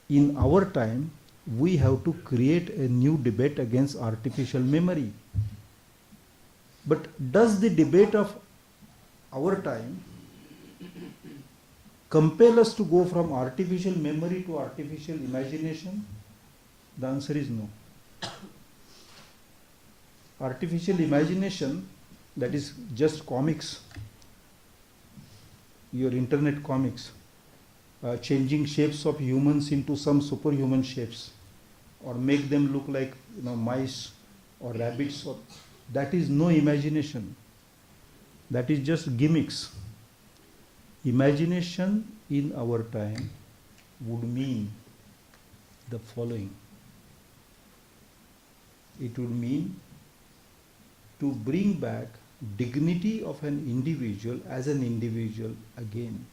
in our time, we have to create a new debate against artificial memory. But does the debate of our time compel us to go from artificial memory to artificial imagination? The answer is no. Artificial imagination, that is just comics, your internet comics, changing shapes of humans into some superhuman shapes, or make them look like mice or rabbits, or that is no imagination. That is just gimmicks. Imagination in our time would mean the following. It would mean to bring back dignity of an individual as an individual again.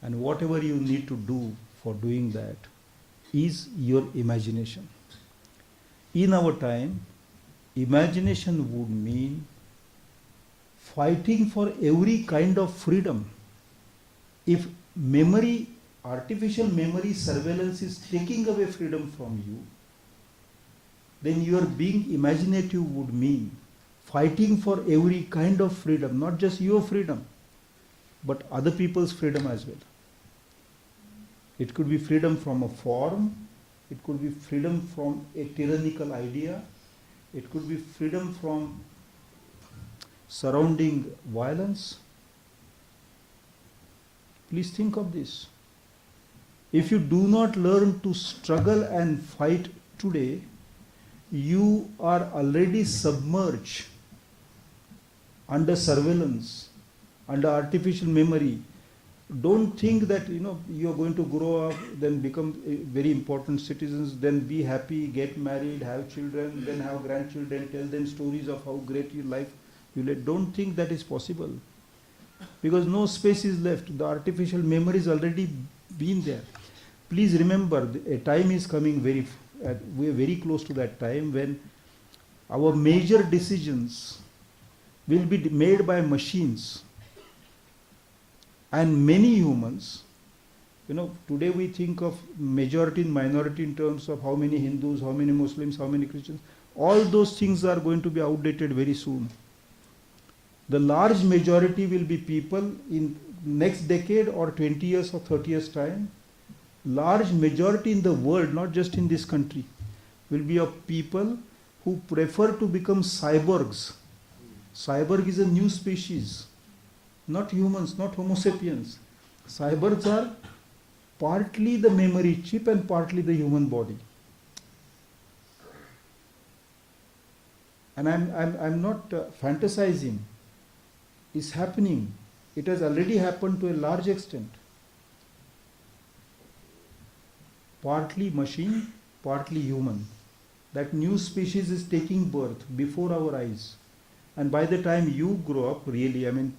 And whatever you need to do for doing that is your imagination. In our time, imagination would mean fighting for every kind of freedom. If memory, artificial memory surveillance is taking away freedom from you, then your being imaginative would mean fighting for every kind of freedom, not just your freedom, but other people's freedom as well. It could be freedom from a form, it could be freedom from a tyrannical idea, it could be freedom from surrounding violence. Please think of this. If you do not learn to struggle and fight today, you are already submerged under surveillance, under artificial memory. Don't think that you are going to grow up, then become very important citizens, then be happy, get married, have children, then have grandchildren, tell them stories of how great your life you led. Don't think that is possible, because no space is left. The artificial memory is already been there. Please remember, a time is coming we are very close to that time when our major decisions will be made by machines. And many humans, today we think of majority and minority in terms of how many Hindus, how many Muslims, how many Christians. All those things are going to be outdated very soon. The large majority will be people in next decade or 20 years or 30 years time. Large majority in the world, not just in this country, will be of people who prefer to become cyborgs. Cyborg is a new species. Not humans, not Homo sapiens. Cyborgs are partly the memory chip and partly the human body. And I'm not fantasizing. It's happening. It has already happened to a large extent. Partly machine, partly human. That new species is taking birth before our eyes. And by the time you grow up, really, I mean,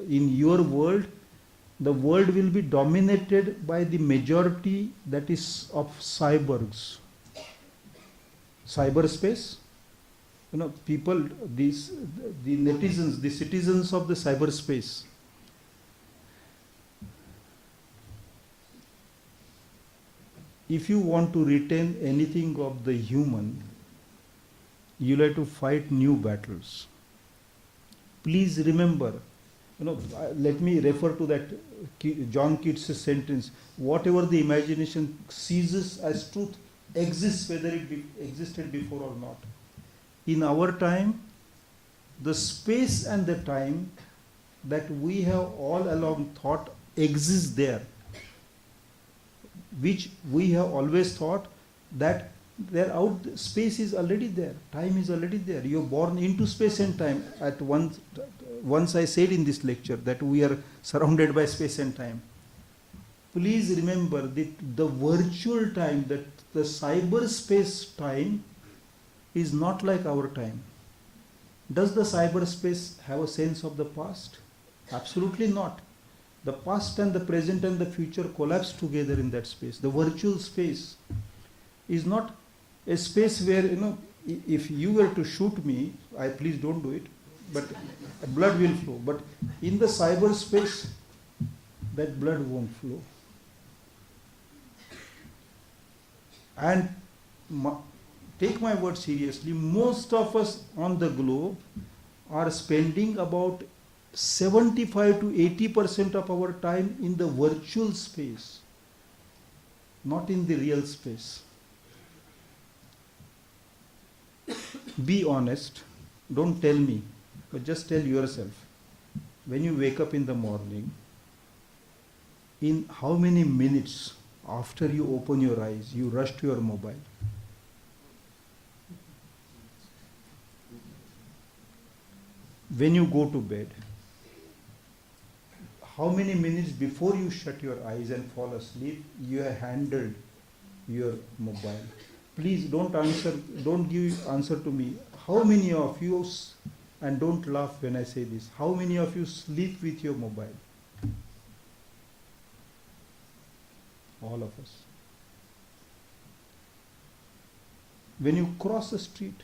in your world, the world will be dominated by the majority that is of cyborgs. Cyberspace, you know, people, the netizens, the citizens of the cyberspace. If you want to retain anything of the human, you'll have to fight new battles. Please remember, you know, let me refer to that John Keats' sentence, whatever the imagination seizes as truth exists whether it existed before or not. In our time, the space and the time that we have all along thought exists there, which we have always thought that space is already there, time is already there. You are born into space and time. At once I said in this lecture that we are surrounded by space and time. Please remember that the virtual time, that the cyberspace time is not like our time. Does the cyberspace have a sense of the past? Absolutely not. The past and the present and the future collapse together in that space. The virtual space is not a space where, you know, if you were to shoot me, please don't do it, but blood will flow. But in the cyberspace, that blood won't flow. And take my word seriously, most of us on the globe are spending about 75 to 80% of our time in the virtual space, not in the real space. Be honest, don't tell me, but just tell yourself. When you wake up in the morning, in how many minutes after you open your eyes, you rush to your mobile? When you go to bed, how many minutes before you shut your eyes and fall asleep, you have handled your mobile? Please don't give answer to me. How many of you, and don't laugh when I say this, how many of you sleep with your mobile? All of us. When you cross the street,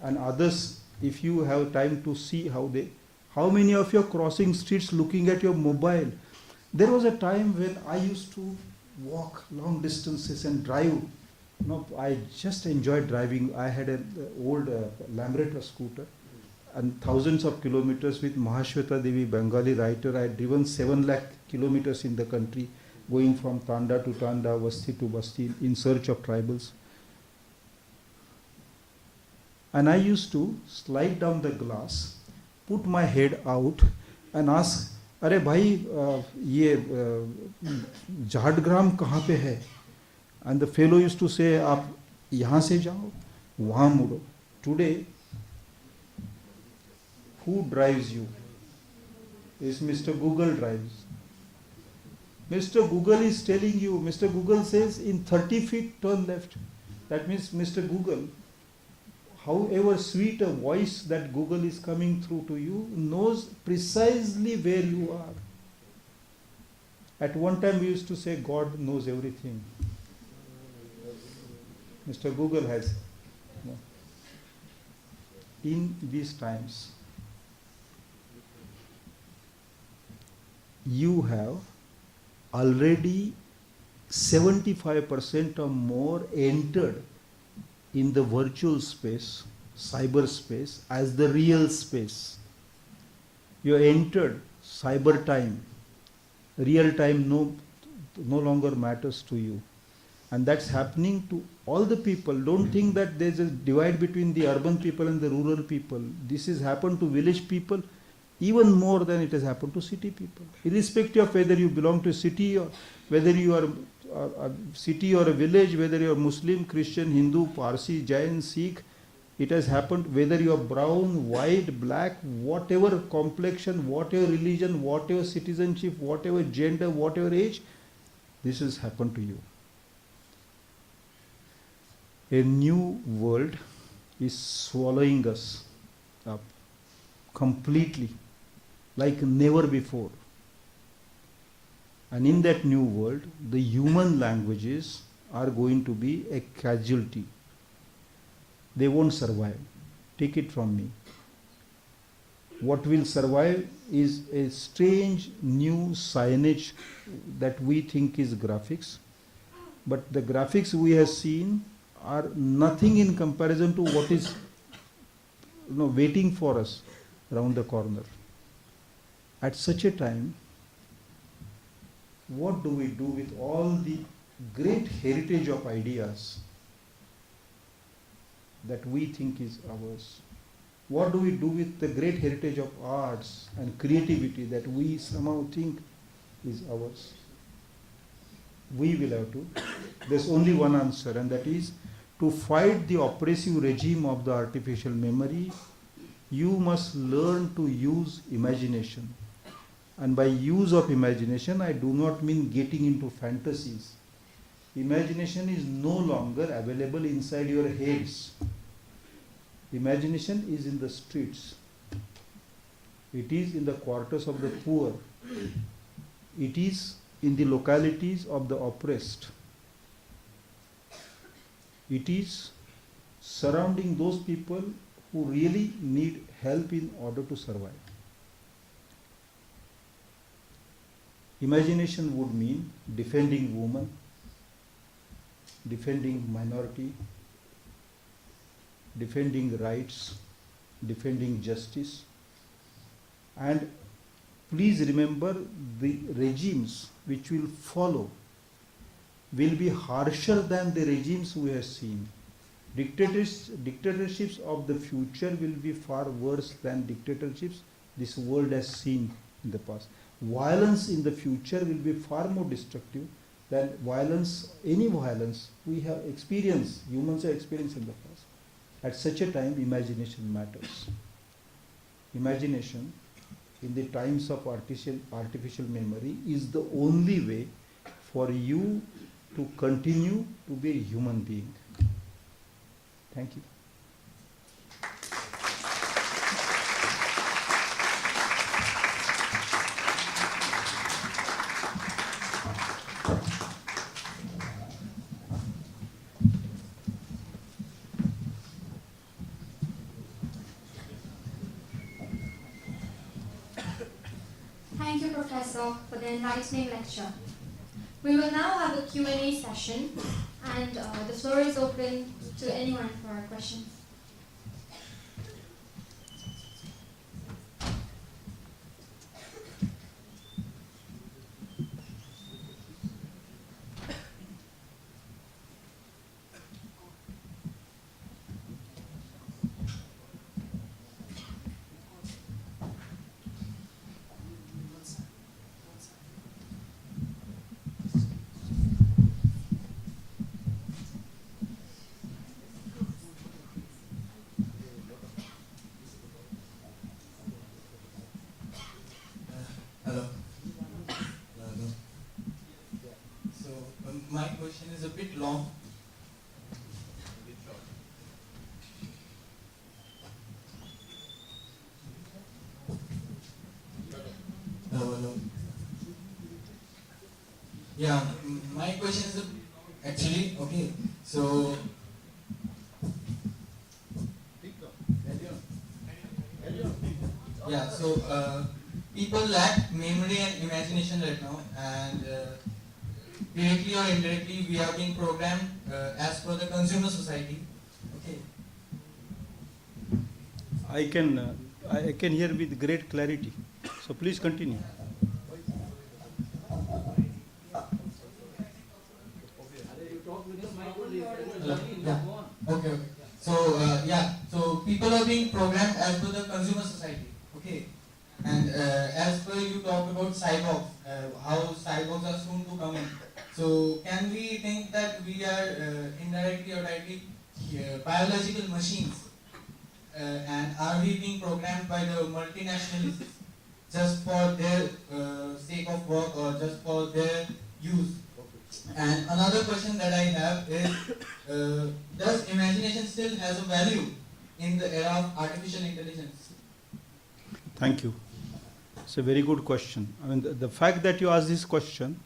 and others, if you have time to see how many of you are crossing streets looking at your mobile? There was a time when I used to walk long distances and drive. No, I just enjoyed driving. I had an old Lambretta scooter and thousands of kilometers with Mahashweta Devy, Bengali writer. I had driven 7 lakh kilometers in the country, going from Tanda to Tanda, Basti to Basti, in search of tribals. And I used to slide down the glass, put my head out and ask, अरे भाई ये झाड़ग्राम कहाँ पे है? And the fellow used to say, आप यहाँ से जाओ, वहाँ मुड़ो. Today, who drives you? Is Mr. Google drives. Mr. Google is telling you, Mr. Google says in 30 feet turn left. That means Mr. Google, however sweet a voice that Google is coming through to you, knows precisely where you are. At one time we used to say God knows everything. Mr. Google has. No. In these times, you have already 75% or more entered in the virtual space, cyberspace, as the real space. You entered cyber time. Real time no longer matters to you. And that's happening to all the people. Don't think that there's a divide between the urban people and the rural people. This has happened to village people even more than it has happened to city people. Irrespective of whether you belong to a city or whether you are a city or a village, whether you are Muslim, Christian, Hindu, Parsi, Jain, Sikh, It has happened whether you are brown, white, black, whatever complexion, whatever religion, whatever citizenship, whatever gender, whatever age, this has happened to you. A new world is swallowing us up completely, like never before. And in that new world, the human languages are going to be a casualty. They won't survive. Take it from me. What will survive is a strange new signage that we think is graphics. But the graphics we have seen are nothing in comparison to what is waiting for us around the corner. At such a time, what do we do with all the great heritage of ideas that we think is ours? What do we do with the great heritage of arts and creativity that we somehow think is ours? We will have to. There's only one answer, and that is to fight the oppressive regime of the artificial memory, you must learn to use imagination. And by use of imagination, I do not mean getting into fantasies. Imagination is no longer available inside your heads. Imagination is in the streets. It is in the quarters of the poor. It is in the localities of the oppressed. It is surrounding those people who really need help in order to survive. Imagination would mean defending women, defending minority, defending rights, defending justice. And please remember, the regimes which will follow will be harsher than the regimes we have seen. Dictatorships of the future will be far worse than dictatorships this world has seen in the past. Violence in the future will be far more destructive than any violence we have experienced, humans have experienced in the past. At such a time, imagination matters. Imagination in the times of artificial memory is the only way for you to continue to be a human being. Thank you. Thank you, Professor, for the enlightening lecture. We will now have a Q&A session, and the floor is open to anyone for questions. My question is a bit long. Hello. Yeah, my question is actually okay. So yeah, so people lack memory and imagination right now, and directly or indirectly we are being programmed as per the consumer society. Okay. I can hear with great clarity. So please continue. Yeah. Okay. So so people are being programmed as per the consumer society. Okay. And as per you talk about cyborgs, how cyborgs are soon to come in. So can we think that we are indirectly or directly biological machines and are we being programmed by the multinationals just for their sake of work or just for their use? And another question that I have is, does imagination still has a value in the era of artificial intelligence? Thank you. It's a very good question. I mean, the fact that you asked this question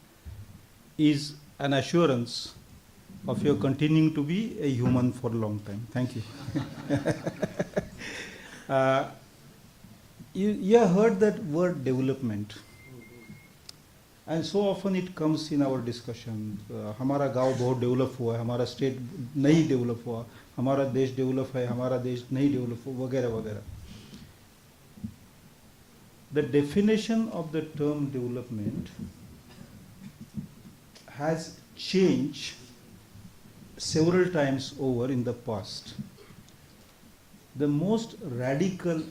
is an assurance of your continuing to be a human for a long time. Thank you. You have heard that word development, and so often it comes in our discussion. हमारा गांव बहुत develop हुआ है, हमारा state नहीं develop हुआ, हमारा देश डेवलप है, हमारा देश नहीं डेवलप हुआ, वगैरह वगैरह. The definition of the term development has changed several times over in the past. The most radical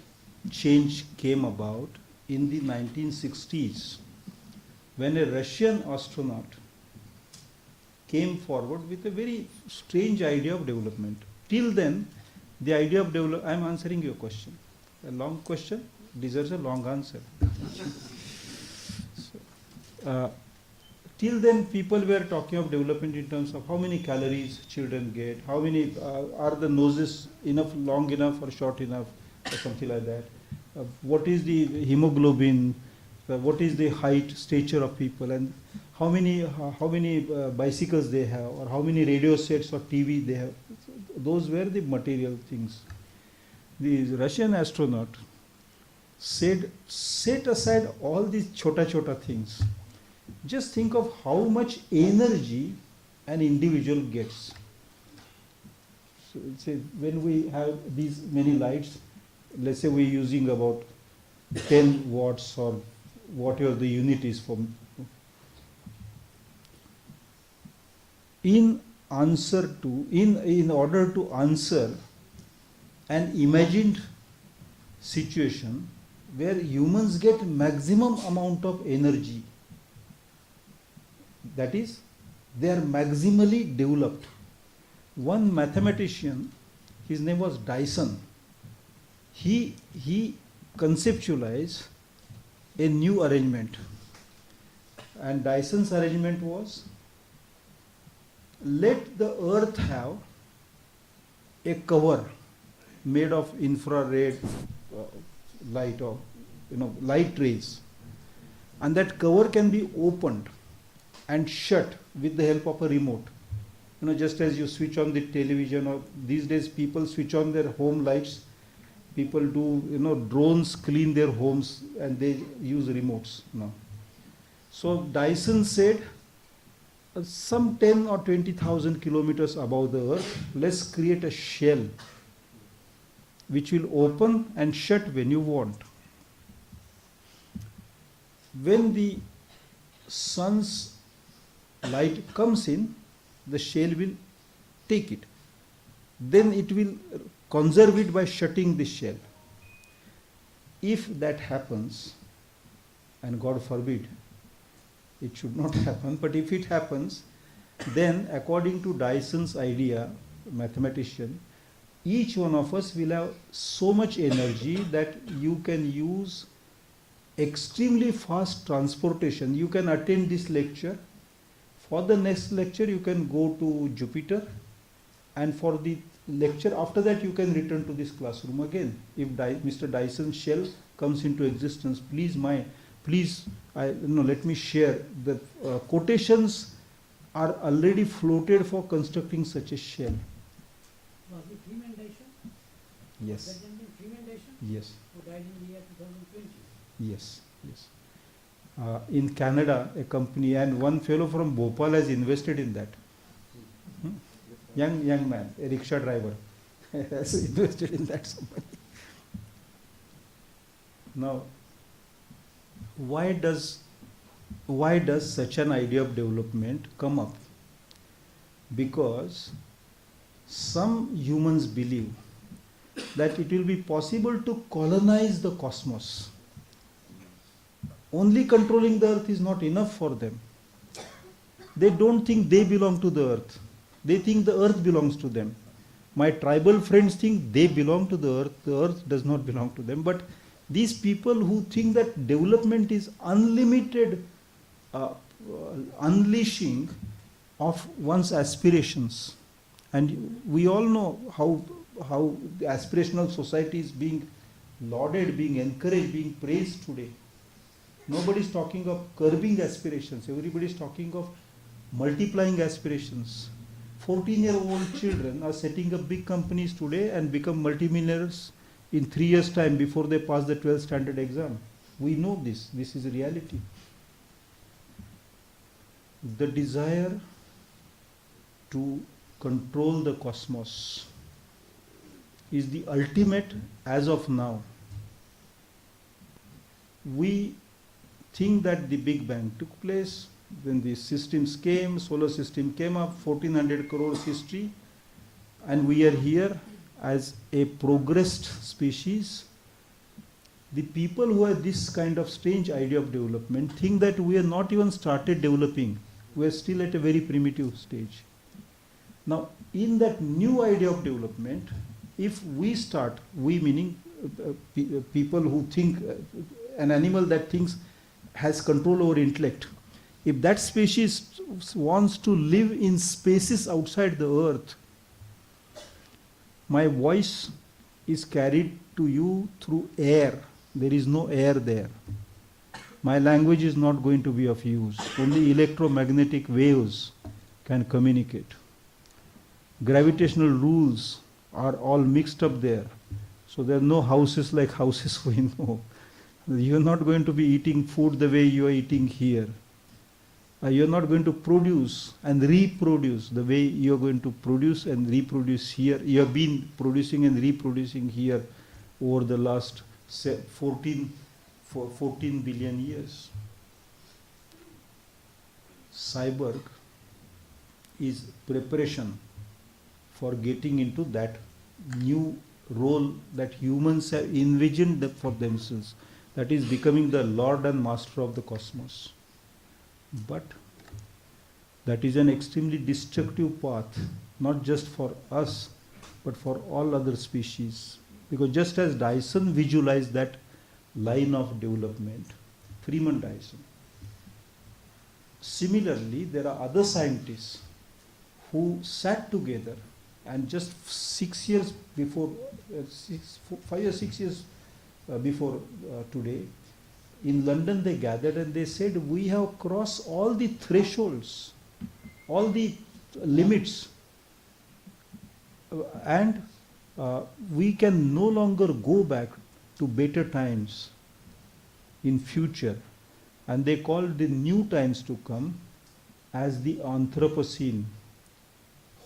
change came about in the 1960s when a Russian astronaut came forward with a very strange idea of development. Till then, the idea of development, I am answering your question. A long question deserves a long answer. Till then, people were talking of development in terms of how many calories children get, how many are the noses enough, long enough or short enough, or something like that. What is the hemoglobin? What is the height, stature of people, and how many bicycles they have, or how many radio sets or TV they have. Those were the material things. The Russian astronaut said, set aside all these chota things. Just think of how much energy an individual gets. So say when we have these many lights, let's say we're using about 10 watts or whatever the unit is for. In order to answer an imagined situation where humans get maximum amount of energy, that is, they are maximally developed. One mathematician, his name was Dyson, he conceptualized a new arrangement, and Dyson's arrangement was, let the earth have a cover made of infrared light, or light rays, and that cover can be opened and shut with the help of a remote. Just as you switch on the television, or these days people switch on their home lights, people do, drones clean their homes and they use remotes now. So Dyson said, some 10 or 20,000 kilometers above the earth, let's create a shell which will open and shut when you want. When the sun's light comes in, the shell will take it. Then it will conserve it by shutting the shell. If that happens, and God forbid, it should not happen, but if it happens, then according to Dyson's idea, mathematician, each one of us will have so much energy that you can use extremely fast transportation. You can attend this lecture. For the next lecture, you can go to Jupiter, and for the lecture after that, you can return to this classroom again. If Mr. Dyson's shell comes into existence, let me share. The quotations are already floated for constructing such a shell. Was it Freeman Dyson? Yes. That gentleman, Freeman Dyson? Yes. Who died in the year 2020? Yes. In Canada, a company, and one fellow from Bhopal has invested in that. Young man, a rickshaw driver, has invested in that company. Now, why does such an idea of development come up? Because some humans believe that it will be possible to colonize the cosmos. Only controlling the earth is not enough for them. They don't think they belong to the earth. They think the earth belongs to them. My tribal friends think they belong to the earth does not belong to them. But these people who think that development is unlimited unleashing of one's aspirations. And we all know how the aspirational society is being lauded, being encouraged, being praised today. Nobody is talking of curbing aspirations. Everybody is talking of multiplying aspirations. 14-year-old children are setting up big companies today and become multimillionaires in 3 years' time before they pass the 12th standard exam. We know this. This is a reality. The desire to control the cosmos is the ultimate as of now. We think that the Big Bang took place, when the systems came, solar system came up, 1400 crores history, and we are here as a progressed species. The people who have this kind of strange idea of development think that we are not even started developing. We are still at a very primitive stage. Now, in that new idea of development, if we start, we meaning people who think, an animal that thinks has control over intellect, if that species wants to live in spaces outside the earth, my voice is carried to you through air. There is no air there. My language is not going to be of use. Only electromagnetic waves can communicate. Gravitational rules are all mixed up there. So there are no houses like houses we know. You are not going to be eating food the way you are eating here. You are not going to produce and reproduce the way you are going to produce and reproduce here. You have been producing and reproducing here over the last 14 billion years. Cyborg is preparation for getting into that new role that humans have envisioned for themselves, that is becoming the Lord and Master of the cosmos. But that is an extremely destructive path, not just for us, but for all other species. Because just as Dyson visualized that line of development, Freeman Dyson, similarly, there are other scientists who sat together and just 6 years before, 5 or 6 years before today, in London they gathered and they said, we have crossed all the thresholds, all the limits, and we can no longer go back to better times in future. And they called the new times to come as the Anthropocene.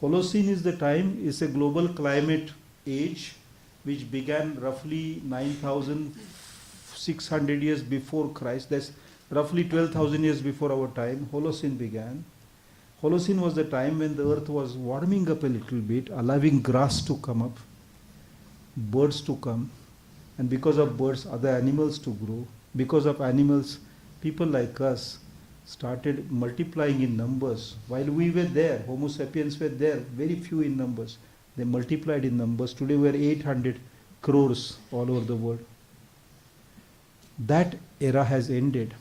Holocene is the time, is a global climate age which began roughly 9,600 years before Christ. That's roughly 12,000 years before our time. Holocene began. Holocene was the time when the earth was warming up a little bit, allowing grass to come up, birds to come, and because of birds, other animals to grow. Because of animals, people like us started multiplying in numbers. While we were there, Homo sapiens were there, very few in numbers. They multiplied in numbers. Today we are 800 crores all over the world. That era has ended.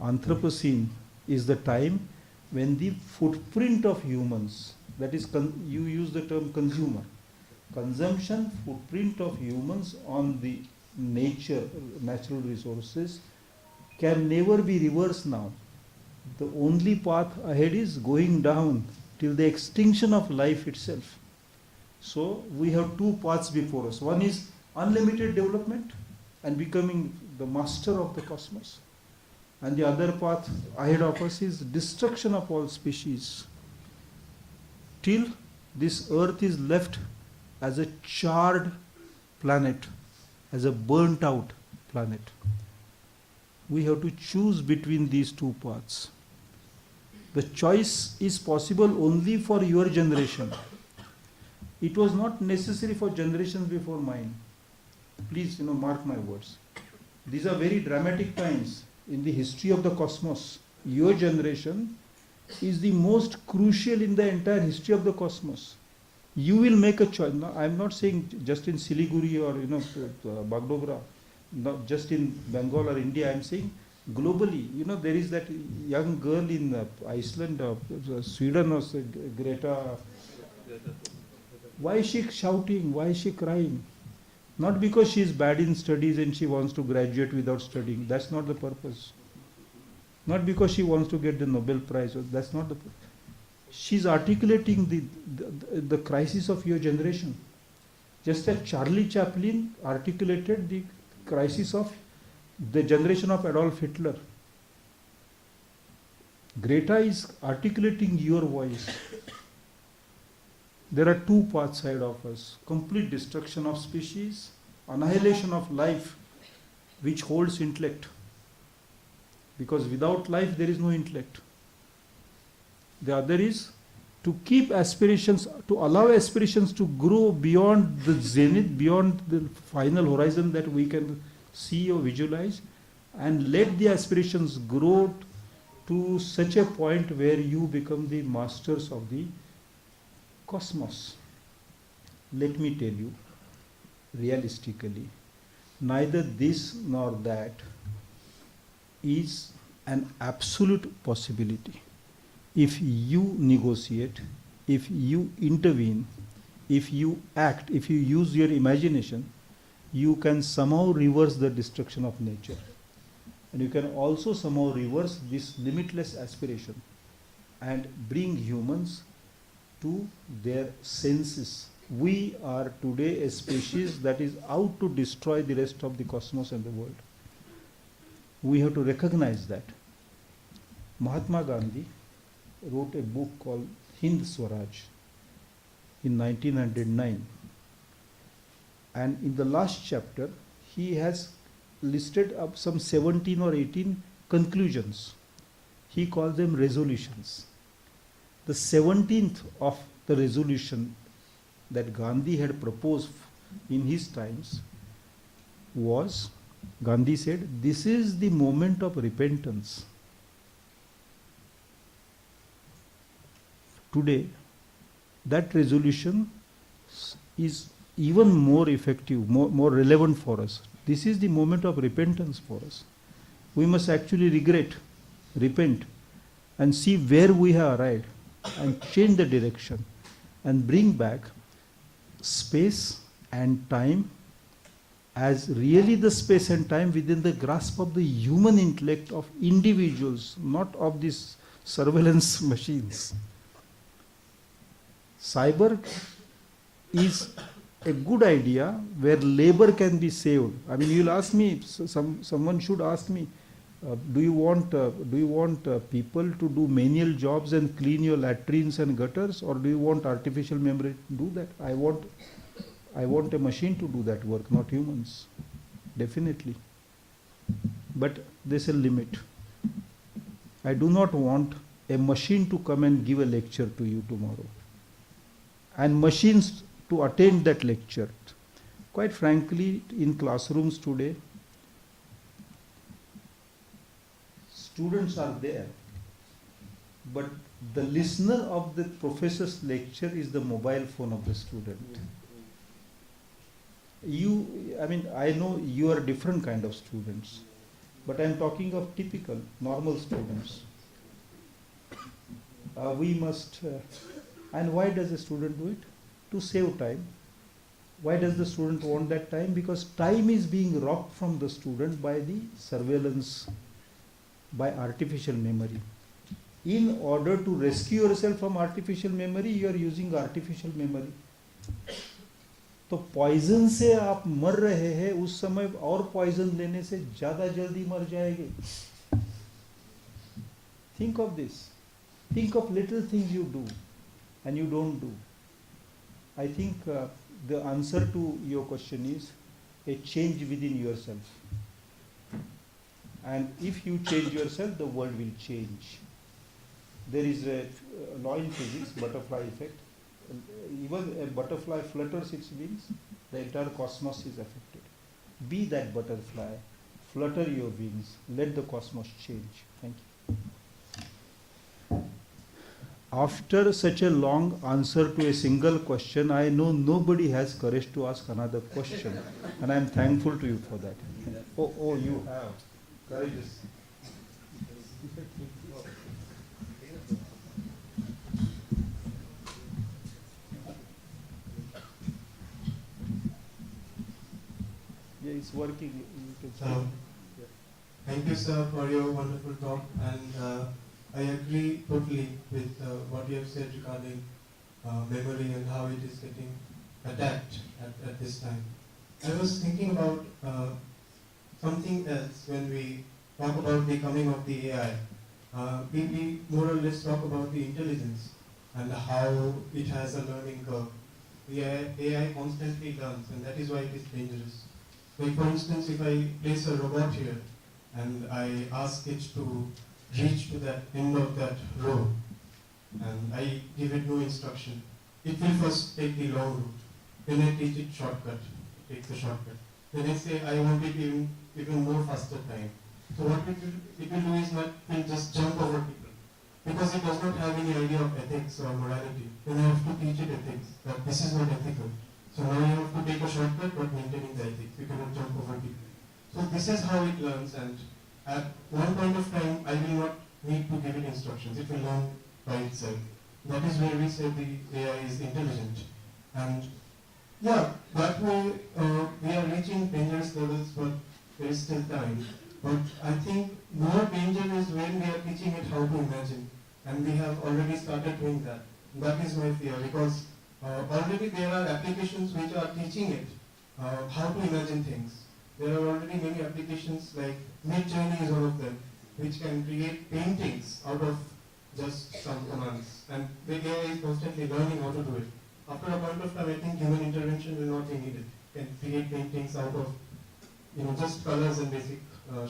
Anthropocene is the time when the footprint of humans, that is, you use the term consumer, consumption footprint of humans on the natural resources can never be reversed now. The only path ahead is going down till the extinction of life itself. So we have two paths before us. One is unlimited development and becoming the master of the cosmos. And the other path ahead of us is destruction of all species till this earth is left as a charred planet, as a burnt out planet. We have to choose between these two paths. The choice is possible only for your generation. It was not necessary for generations before mine. Please, mark my words. These are very dramatic times in the history of the cosmos. Your generation is the most crucial in the entire history of the cosmos. You will make a choice. No, I'm not saying just in Siliguri or Bagdogra, not just in Bengal or India. I'm saying globally. There is that young girl in Iceland, Sweden, or Greta. Why is she shouting? Why is she crying? Not because she is bad in studies and she wants to graduate without studying. That's not the purpose. Not because she wants to get the Nobel Prize. That's not the purpose. She's articulating the crisis of your generation. Just as Charlie Chaplin articulated the crisis of the generation of Adolf Hitler. Greta is articulating your voice. There are two paths ahead of us: complete destruction of species, annihilation of life, which holds intellect. Because without life there is no intellect. The other is to keep aspirations, to allow aspirations to grow beyond the zenith, beyond the final horizon that we can see or visualize, and let the aspirations grow to such a point where you become the masters of the cosmos. Let me tell you, realistically, neither this nor that is an absolute possibility. If you negotiate, if you intervene, if you act, if you use your imagination, you can somehow reverse the destruction of nature. And you can also somehow reverse this limitless aspiration and bring humans to their senses. We are today a species that is out to destroy the rest of the cosmos and the world. We have to recognize that. Mahatma Gandhi wrote a book called Hind Swaraj in 1909. And in the last chapter, he has listed up some 17 or 18 conclusions. He calls them resolutions. The 17th of the resolution that Gandhi had proposed in his times was, Gandhi said, this is the moment of repentance. Today, that resolution is even more effective, more relevant for us. This is the moment of repentance for us. We must actually repent, and see where we have arrived, and change the direction, and bring back space and time as really the space and time within the grasp of the human intellect of individuals, not of these surveillance machines. Cyber is a good idea where labor can be saved. I mean, you'll ask me, someone should ask me, do you want people to do manual jobs and clean your latrines and gutters, or do you want artificial memory to do that? I want a machine to do that work, not humans. Definitely. But there's a limit. I do not want a machine to come and give a lecture to you tomorrow, and machines to attend that lecture. Quite frankly, in classrooms today, students are there, but the listener of the professor's lecture is the mobile phone of the student. I know you are different kind of students, but I am talking of typical, normal students. We must, and why does a student do it? To save time. Why does the student want that time? Because time is being robbed from the student by the surveillance, by artificial memory. In order to rescue yourself from artificial memory, you are using artificial memory. तो poison से आप मर रहे हैं, उस समय और poison लेने से ज्यादा जल्दी मर जाएंगे. Think of this. Think of little things you do and you don't do. I think the answer to your question is a change within yourself. And if you change yourself, the world will change. There is a law in physics, butterfly effect. Even a butterfly flutters its wings, the entire cosmos is affected. Be that butterfly, flutter your wings, let the cosmos change. Thank you. After such a long answer to a single question, I know nobody has courage to ask another question, and I am thankful to you for that. Oh, you have courageous. Yeah, it's working. You can say. Hello. Thank you, sir, for your wonderful talk, and I agree totally with what you have said regarding memory and how it is getting attacked at this time. I was thinking about something else when we talk about the coming of the AI. We more or less talk about the intelligence and how it has a learning curve. The AI constantly learns, and that is why it is dangerous. Like for instance, if I place a robot here and I ask it to reach to that end of that row and I give it no instruction, it will first take the long route. Then I teach it shortcut, it takes the shortcut. Then I say I want it even more faster time. So what it will do is not it will just jump over people because it does not have any idea of ethics or morality. Then I have to teach it ethics, that this is not ethical. So now you have to take a shortcut but maintaining the ethics. You cannot jump over people. So this is how it learns, and at one point of time I will not need to give it instructions. It will learn by itself. That is where we say the AI is intelligent. And yeah, that way we are reaching dangerous levels, but there is still time. But I think more danger is when we are teaching it how to imagine. And we have already started doing that. That is my fear, because already there are applications which are teaching it how to imagine things. There are already many applications like Midjourney is one of them, which can create paintings out of just some commands. And the AI is constantly learning how to do it. After a point of time, I think human intervention will not be needed. Can create paintings out of just colors and basic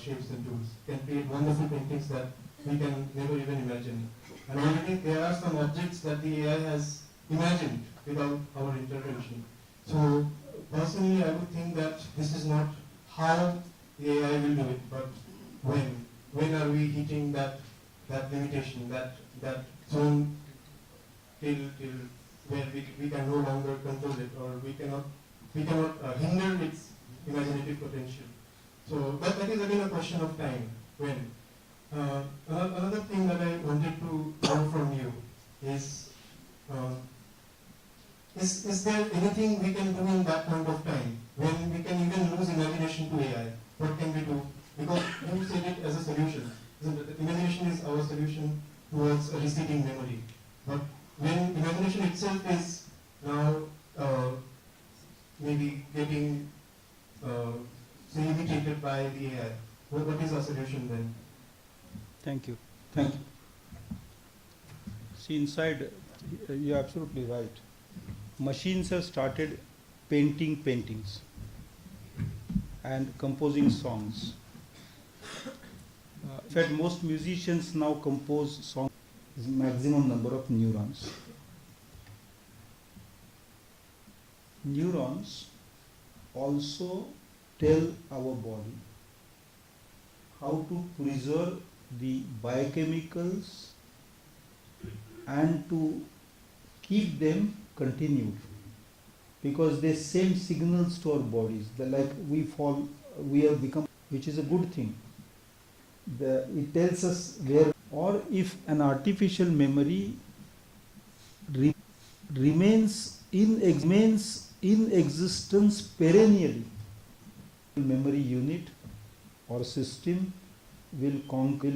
shapes and tools. Can create wonderful paintings that we can never even imagine. And already there are some objects that the AI has imagined without our intervention. So personally, I would think that this is not how the AI will do it, but when. When are we hitting that limitation, that zone till where we can no longer control it, or we cannot hinder its imaginative potential. So that is again a question of time. When. Another thing that I wanted to know from you is there anything we can do in that point of time when we can even lose imagination to AI? What can we do? Because you said it as a solution. Imagination is our solution towards a receding memory. But when imagination itself is now maybe getting imitated by the AI, what is our solution then? Thank you. Thank you. See, inside, you're absolutely right. Machines have started painting paintings and composing songs. In fact, most musicians now compose songs with maximum number of neurons. Neurons also tell our body how to preserve the biochemicals and to keep them continued, because they send signals to our bodies. Like we have become, which is a good thing. It tells us where, or if an artificial memory remains in existence perennially, memory unit or system will conquer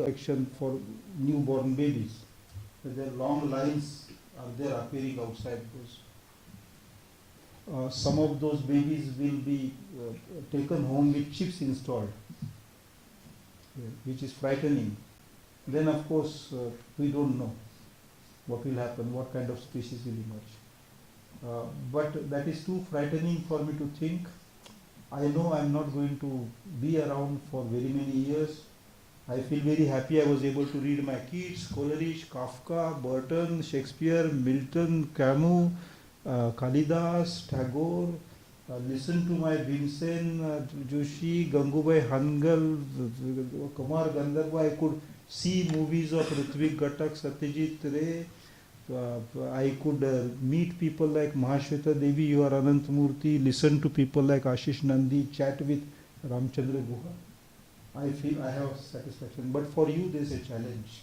action for newborn babies. Their long lines are there appearing outside those. Some of those babies will be taken home with chips installed, which is frightening. Then of course we don't know what will happen, what kind of species will emerge. But that is too frightening for me to think. I know I am not going to be around for very many years. I feel very happy I was able to read my Keats, Coleridge, Kafka, Burton, Shakespeare, Milton, Camus, Kalidas, Tagore, listen to my Bhimsen, Joshi, Gangubai Hangal, Kumar Gandharva. I could see movies of Ritvik Ghatak, Satyajit Ray. I could meet people like Mahashweta Devi or Anant Murthy, listen to people like Ashish Nandi, chat with Ramchandra Guha. I feel I have satisfaction. But for you, there is a challenge.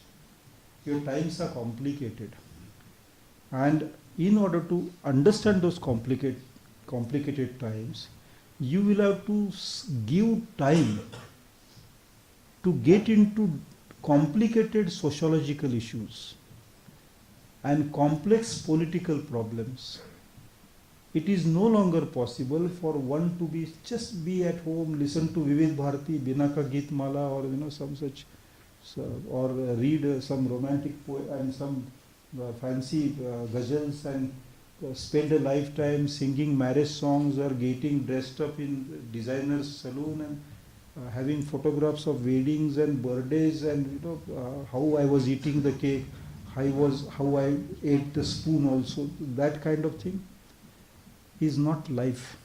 Your times are complicated. And in order to understand those complicated times, you will have to give time to get into complicated sociological issues and complex political problems. It is no longer possible for one to just be at home, listen to Vivid Bharati, Binaka Geet Mala, or some such, or read some romantic poem and some fancy ghazals, and spend a lifetime singing marriage songs or getting dressed up in designer's saloon and having photographs of weddings and birthdays and how I was eating the cake, how I ate the spoon also. That kind of thing is not life.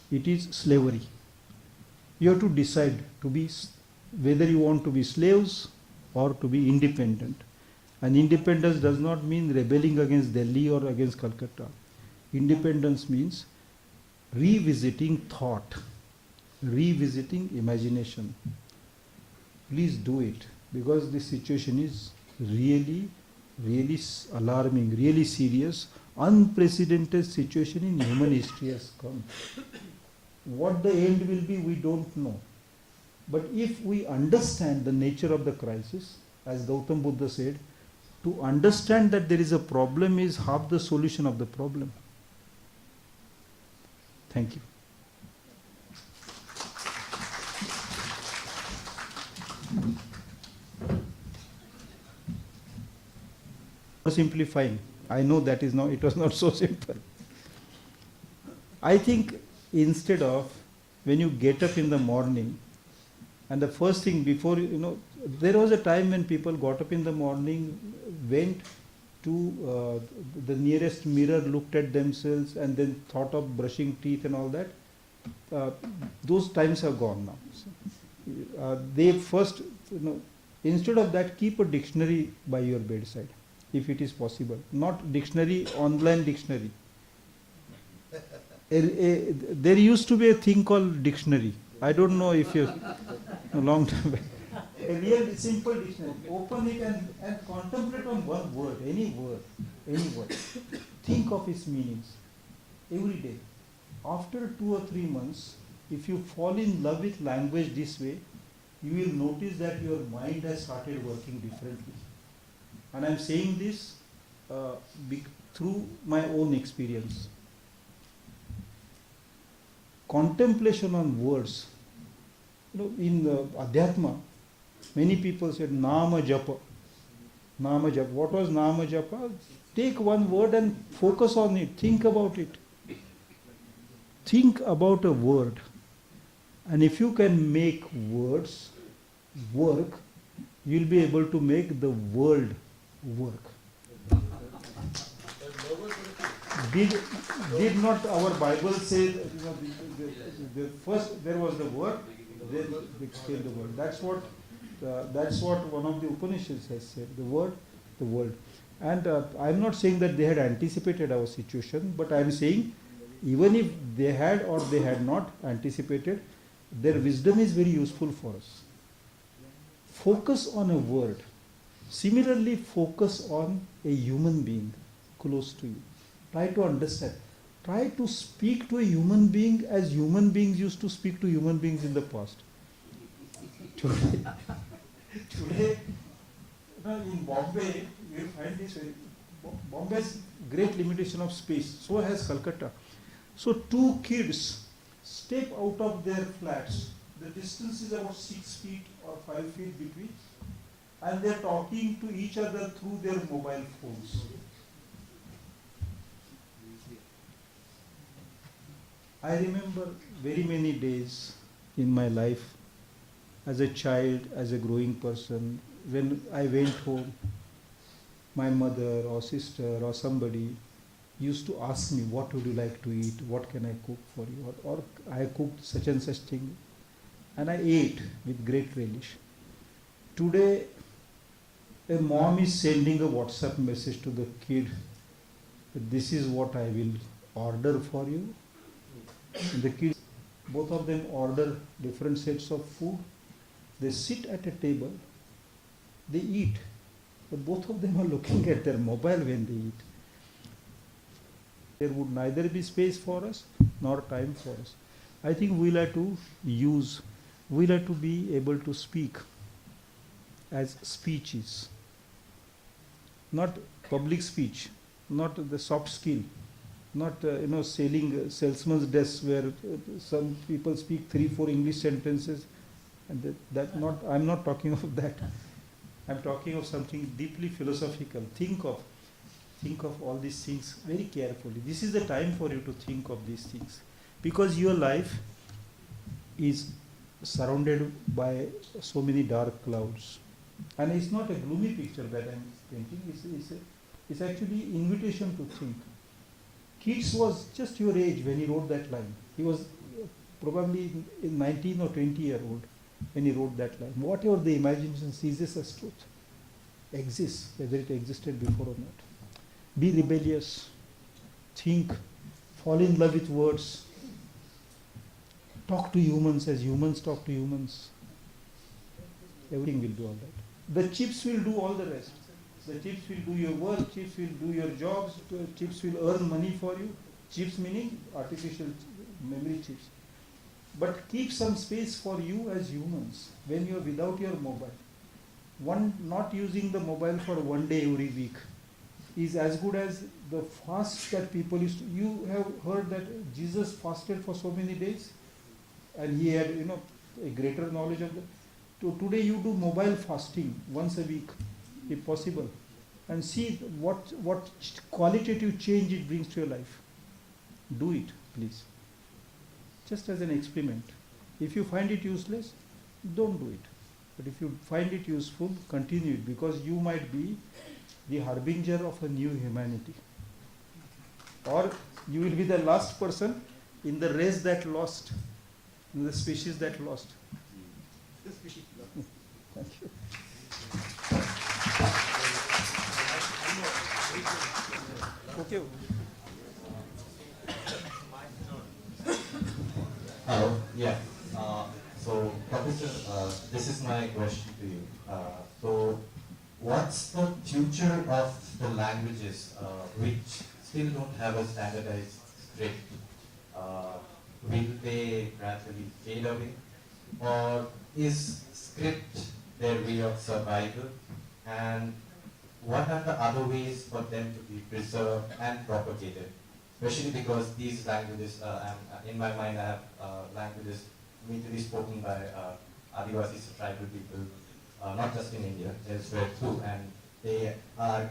It is slavery. You have to decide to be whether you want to be slaves or to be independent. And independence does not mean rebelling against Delhi or against Calcutta. Independence means revisiting thought, revisiting imagination. Please do it, because this situation is really, really alarming, really serious. Unprecedented situation in human history has come. What the end will be, we don't know. But if we understand the nature of the crisis, as Gautam Buddha said, to understand that there is a problem is half the solution of the problem. Thank you. Simplifying. I know that is not, it was not so simple. I think instead of when you get up in the morning, and the first thing before, there was a time when people got up in the morning, went to the nearest mirror, looked at themselves, and then thought of brushing teeth and all that. Those times have gone now. So, they first, instead of that, keep a dictionary by your bedside, if it is possible. Not dictionary, online dictionary. There used to be a thing called dictionary. I don't know if you, a long time back. A real simple dictionary. Open it and contemplate on one word, any word. Think of its meanings every day. After 2 or 3 months, if you fall in love with language this way, you will notice that your mind has started working differently. And I am saying this through my own experience. Contemplation on words. In Adhyatma, many people said Nama Japa. Nama Japa. What was Nama Japa? Take one word and focus on it. Think about it. Think about a word. And if you can make words work, you will be able to make the world work. Did not our Bible say the first there was the word, then came the word. That's what one of the Upanishads has said. The word, the world. And I'm not saying that they had anticipated our situation, but I'm saying even if they had or they had not anticipated, their wisdom is very useful for us. Focus on a word. Similarly, focus on a human being close to you. Try to understand. Try to speak to a human being as human beings used to speak to human beings in the past. Today in Bombay, you will find this very, Bombay's great limitation of space, so has Calcutta. So 2 kids step out of their flats. The distance is about 6 feet or 5 feet between, and they are talking to each other through their mobile phones. I remember very many days in my life as a child, as a growing person, when I went home, my mother or sister or somebody used to ask me, what would you like to eat, what can I cook for you, or I cooked such and such thing, and I ate with great relish. Today, a mom is sending a WhatsApp message to the kid, this is what I will order for you. And the kids, both of them order different sets of food. They sit at a table, they eat, but both of them are looking at their mobile when they eat. There would neither be space for us nor time for us. I think we'll have to be able to speak as speech is. Not public speech, not the soft skill, not selling salesman's desk where some people speak 3-4 English sentences, and I'm not talking of that. I'm talking of something deeply philosophical. Think of all these things very carefully. This is the time for you to think of these things, because your life is surrounded by so many dark clouds. And it's not a gloomy picture that I'm painting, it's actually invitation to think. Keats was just your age when he wrote that line. He was probably 19 or 20 years old when he wrote that line. Whatever the imagination seizes as truth exists, whether it existed before or not. Be rebellious, think, fall in love with words, talk to humans as humans talk to humans. Everything will do all that. The chips will do all the rest. The chips will do your work, chips will do your jobs, chips will earn money for you. Chips meaning artificial memory chips. But keep some space for you as humans when you are without your mobile. Not using the mobile for one day every week is as good as the fast that people used to. You have heard that Jesus fasted for so many days and he had a greater knowledge of that. Today you do mobile fasting once a week if possible, and see what qualitative change it brings to your life. Do it, please. Just as an experiment. If you find it useless, don't do it. But if you find it useful, continue it, because you might be the harbinger of a new humanity. Or you will be the last person in the race that lost, in the species that lost. Thank you. Okay. Hello. Yeah. So, Professor, this is my question to you. So, what's the future of the languages which still don't have a standardized script? Will they gradually fade away? Or is script their way of survival? And what are the other ways for them to be preserved and propagated? Especially because these languages, in my mind, I have languages majorly spoken by Adivasis tribal people, not just in India, elsewhere too, and they are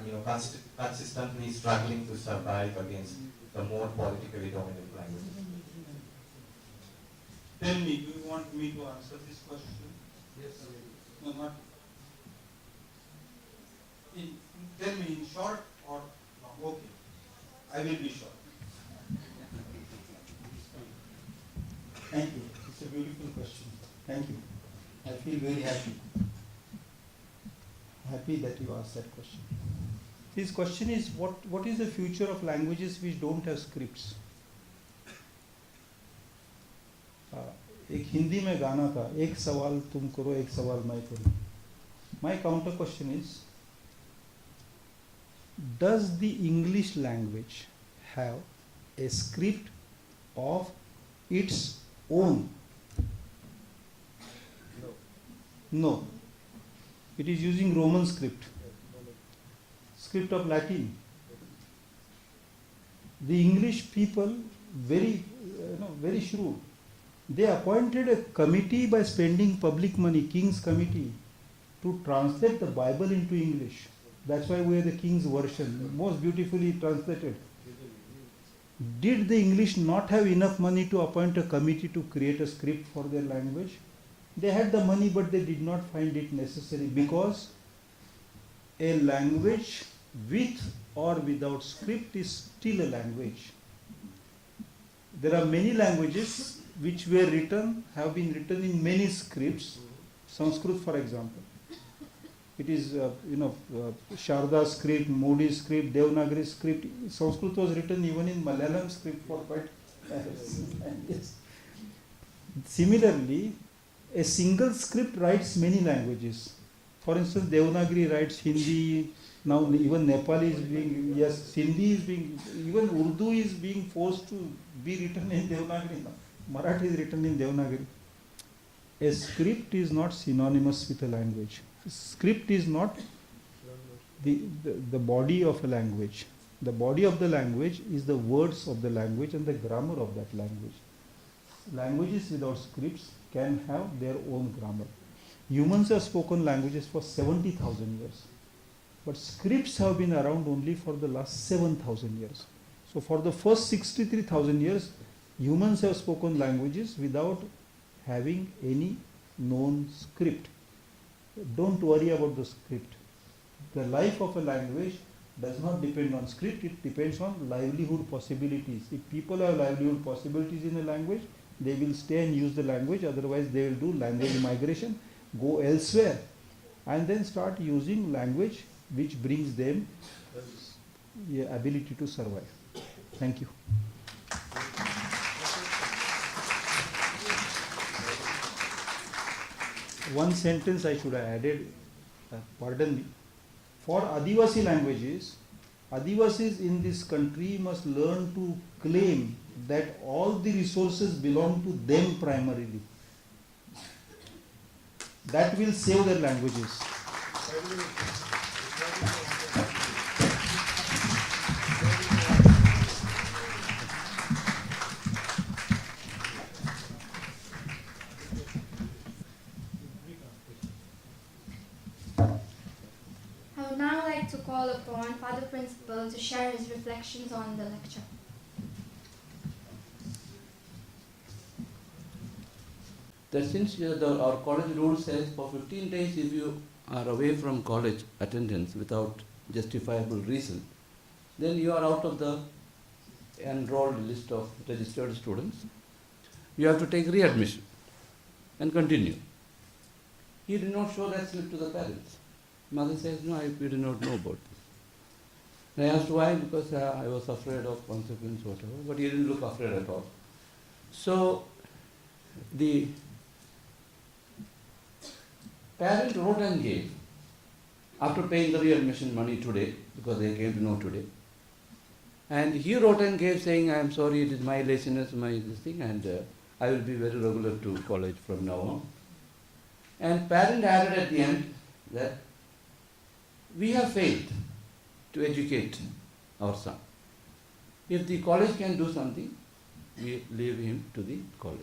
consistently struggling to survive against the more politically dominant languages. Tell me, do you want me to answer this question? Yes. No, not. Tell me in short or long. Okay. I will be short. Thank you. It's a beautiful question. Thank you. I feel very happy. Happy that you asked that question. This question is what is the future of languages which don't have scripts? एक हिंदी में गाना था, एक सवाल तुम करो एक सवाल मैं करूं. My counter question is, does the English language have a script of its own? No. It is using Roman script of Latin. The English people very shrewd. They appointed a committee by spending public money, King's Committee, to translate the Bible into English. That's why we have the King's version, most beautifully translated. Did the English not have enough money to appoint a committee to create a script for their language? They had the money, but they did not find it necessary, because a language with or without script is still a language. There are many languages which have been written in many scripts, Sanskrit for example. It is, Sharda script, Modi script, Devanagari script. Sanskrit was written even in Malayalam script for quite yes. Similarly, a single script writes many languages. For instance, Devanagari writes Hindi. Now even Nepali is being, yes, Hindi is being, even Urdu is being forced to be written in Devanagari now. Marathi is written in Devanagari. A script is not synonymous with a language. Script is not the body of a language. The body of the language is the words of the language and the grammar of that language. Languages without scripts can have their own grammar. Humans have spoken languages for 70,000 years. But scripts have been around only for the last 7,000 years. So for the first 63,000 years, humans have spoken languages without having any known script. Don't worry about the script. The life of a language does not depend on script, it depends on livelihood possibilities. If people have livelihood possibilities in a language, they will stay and use the language, otherwise they will do language migration, go elsewhere, and then start using language which brings them ability to survive. Thank you. One sentence I should have added, pardon me. For Adivasi languages, Adivasis in this country must learn to claim that all the resources belong to them primarily. That will save their languages. I would now like to call upon Father Principal to share his reflections on the lecture. That since our college rule says for 15 days if you are away from college attendance without justifiable reason, then you are out of the enrolled list of registered students. You have to take readmission and continue. He did not show that slip to the parents. Mother says, no, we did not know about this. And I asked why, because I was afraid of consequence, whatever, but he didn't look afraid at all. So the parent wrote and gave, after paying the readmission money today, because they came to know today. And he wrote and gave saying, I am sorry, it is my laziness, my this thing, and I will be very regular to college from now on. And parent added at the end that we have failed to educate our son. If the college can do something, we leave him to the college.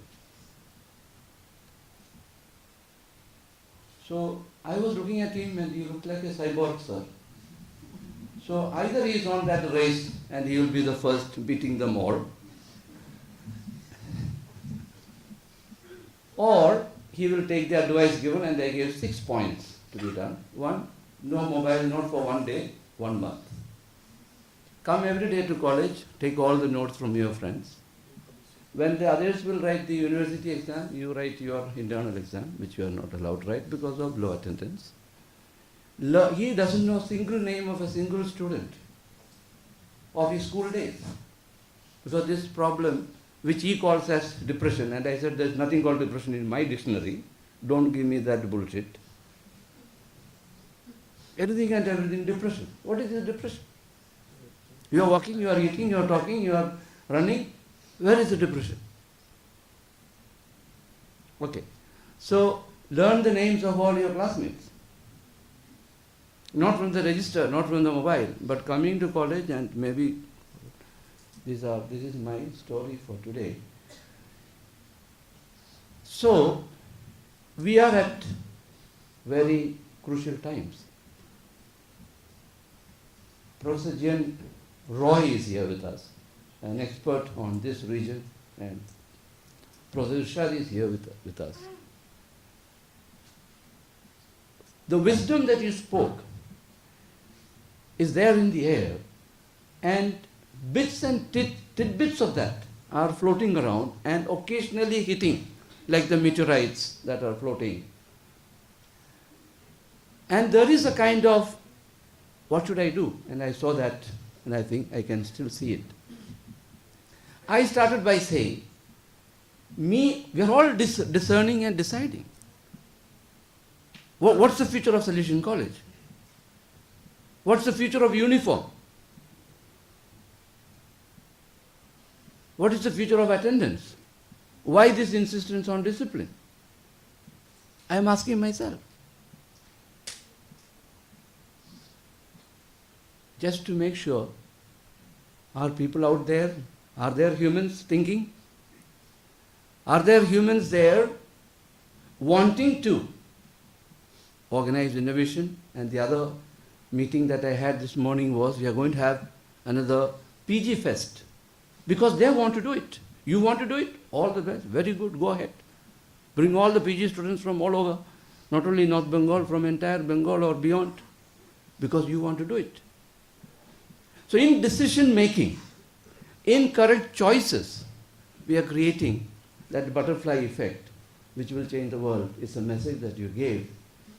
So I was looking at him and he looked like a cyborg, sir. So either he is on that race and he will be the first beating them all, or he will take the advice given, and I gave 6 points to be done. 1, no mobile, not for 1 day, 1 month. Come every day to college, take all the notes from your friends. When the others will write the university exam, you write your internal exam, which you are not allowed to write because of low attendance. He doesn't know a single name of a single student of his school days. Because this problem, which he calls as depression, and I said there's nothing called depression in my dictionary, don't give me that bullshit. Anything and everything depression. What is this depression? You are walking, you are eating, you are talking, you are running. Where is the depression? Okay. So learn the names of all your classmates. Not from the register, not from the mobile, but coming to college, and maybe this is my story for today. So we are at very crucial times. Professor Jian Roy is here with us, an expert on this region, and Professor Shah is here with us. The wisdom that you spoke is there in the air, and bits and tidbits of that are floating around and occasionally hitting, like the meteorites that are floating. And there is a kind of, what should I do? And I saw that, and I think I can still see it. I started by saying, we are all discerning and deciding. What's the future of Salesian College? What's the future of uniform? What is the future of attendance? Why this insistence on discipline? I am asking myself. Just to make sure, are people out there, are there humans thinking? Are there humans there wanting to organize innovation? And the other meeting that I had this morning was, we are going to have another PG Fest. Because they want to do it. You want to do it? All the best. Very good. Go ahead. Bring all the PG students from all over. Not only North Bengal, from entire Bengal or beyond. Because you want to do it. So in decision making, in correct choices, we are creating that butterfly effect which will change the world. It's a message that you gave,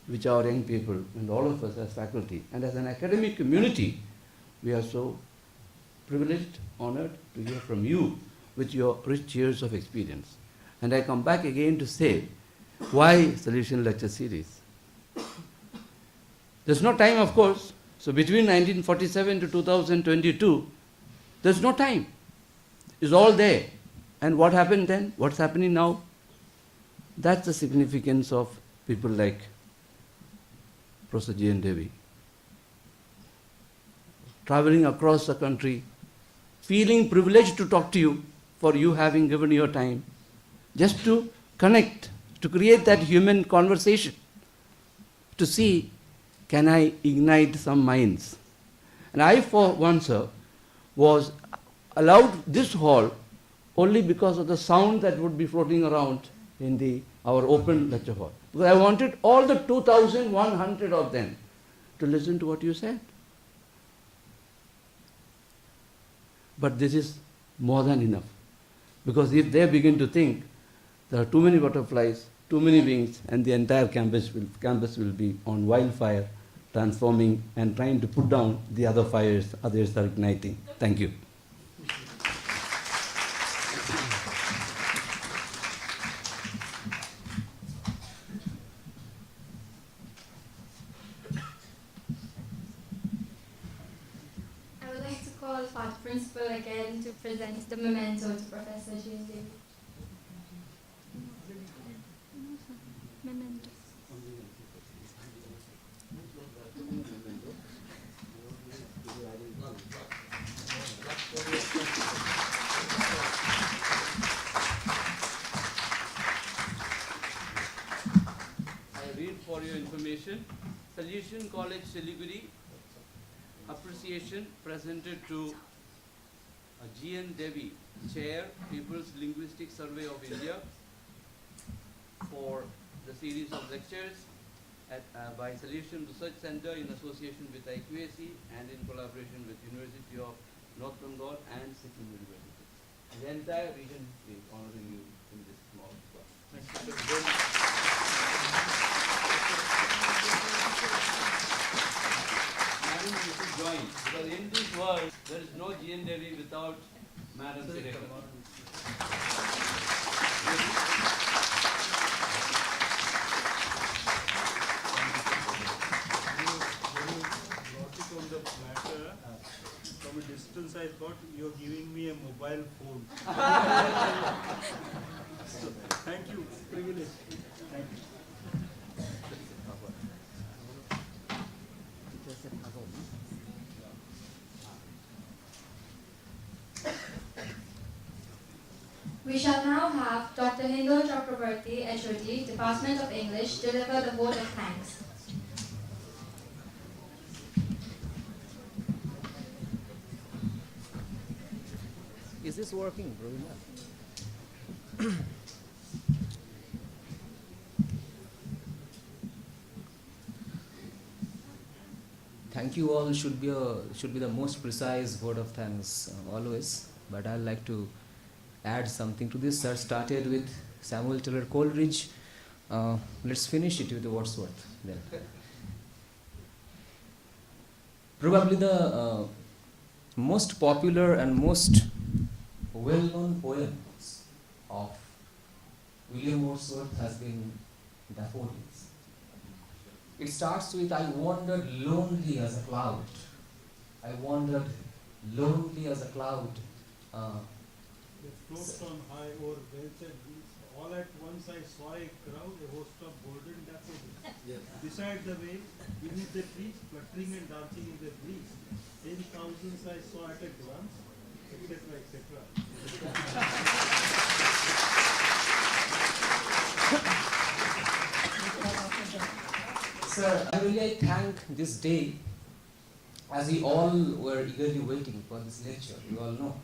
which our young people and all of us as faculty and as an academic community, we are so privileged, honored to hear from you with your rich years of experience. And I come back again to say, why Salesian Lecture Series? There's no time, of course. So between 1947 to 2022, there's no time. It's all there. And what happened then? What's happening now? That's the significance of people like Prof. Devy. Traveling across the country, feeling privileged to talk to you, for you having given your time, just to connect, to create that human conversation, to see, can I ignite some minds? And I, for one, sir, was allowed this hall only because of the sound that would be floating around in our open lecture hall. Because I wanted all the 2,100 of them to listen to what you said. But this is more than enough. Because if they begin to think there are too many butterflies, too many wings, and the entire campus will be on wildfire, transforming and trying to put down the other fires others are igniting. Thank you. I would like to call for the principal again to present the memento to Professor Devy. Memento. I read for your information, Salesian College Siliguri, appreciation presented to G.N. Devy, Chair, People's Linguistic Survey of India, for the series of lectures by Salesian Research Center in association with IQAC and in collaboration with University of North Bengal and Sikkim University. The entire region is honoring you in this small spot. Thank you very much. Madam, you should join, because in this world, there is no G.N. Devy without Madam Director. On the matter, from a distance I thought you're giving me a mobile phone. So, thank you, privilege. Thank you. We shall now have Dr. Hindol Chakrabarti, HOD, Department of English, deliver the vote of thanks. Is this working, Ravina? Thank you all should be the most precise word of thanks always, but I'd like to add something to this. Sir started with Samuel Taylor Coleridge. Let's finish it with Wordsworth then. Probably the most popular and most well-known poems of William Wordsworth has been Daffodils. It starts with, I wandered lonely as a cloud. I wandered lonely as a cloud. It floats on high over belted wheels. All at once I saw a crowd, a host of golden daffodils. Yes. Beside the way, beneath the trees, fluttering and dancing in the breeze. 10,000s I saw at a glance, etc., etc. Sir, I really thank this day, as we all were eagerly waiting for this lecture, you all know.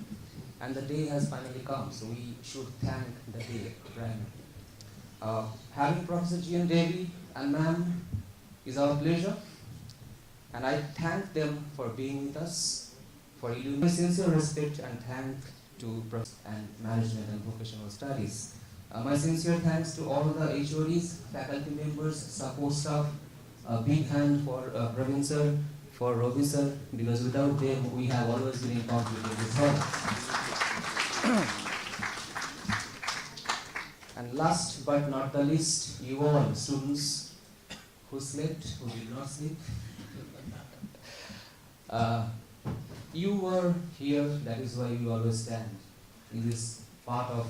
And the day has finally come, so we should thank the day primarily. Having Professor G. and Devy and ma'am is our pleasure, and I thank them for being with us, for my sincere respect and thank to Prof and Management and Vocational Studies. My sincere thanks to all the HODs, faculty members, support staff. A big hand for Praveen sir, for Robi sir, because without them we have always been incomplete in this hall. And last but not the least, you all students who slept, who did not sleep. You were here, that is why you always stand in this part of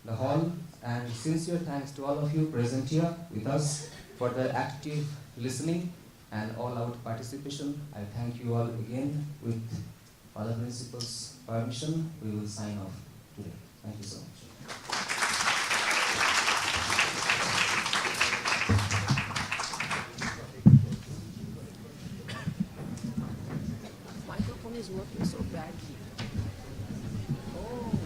the hall. And sincere thanks to all of you present here with us for the active listening and all-out participation. I thank you all again. With Father Principal's permission, we will sign off today. Thank you so much. Microphone is working so badly. Oh.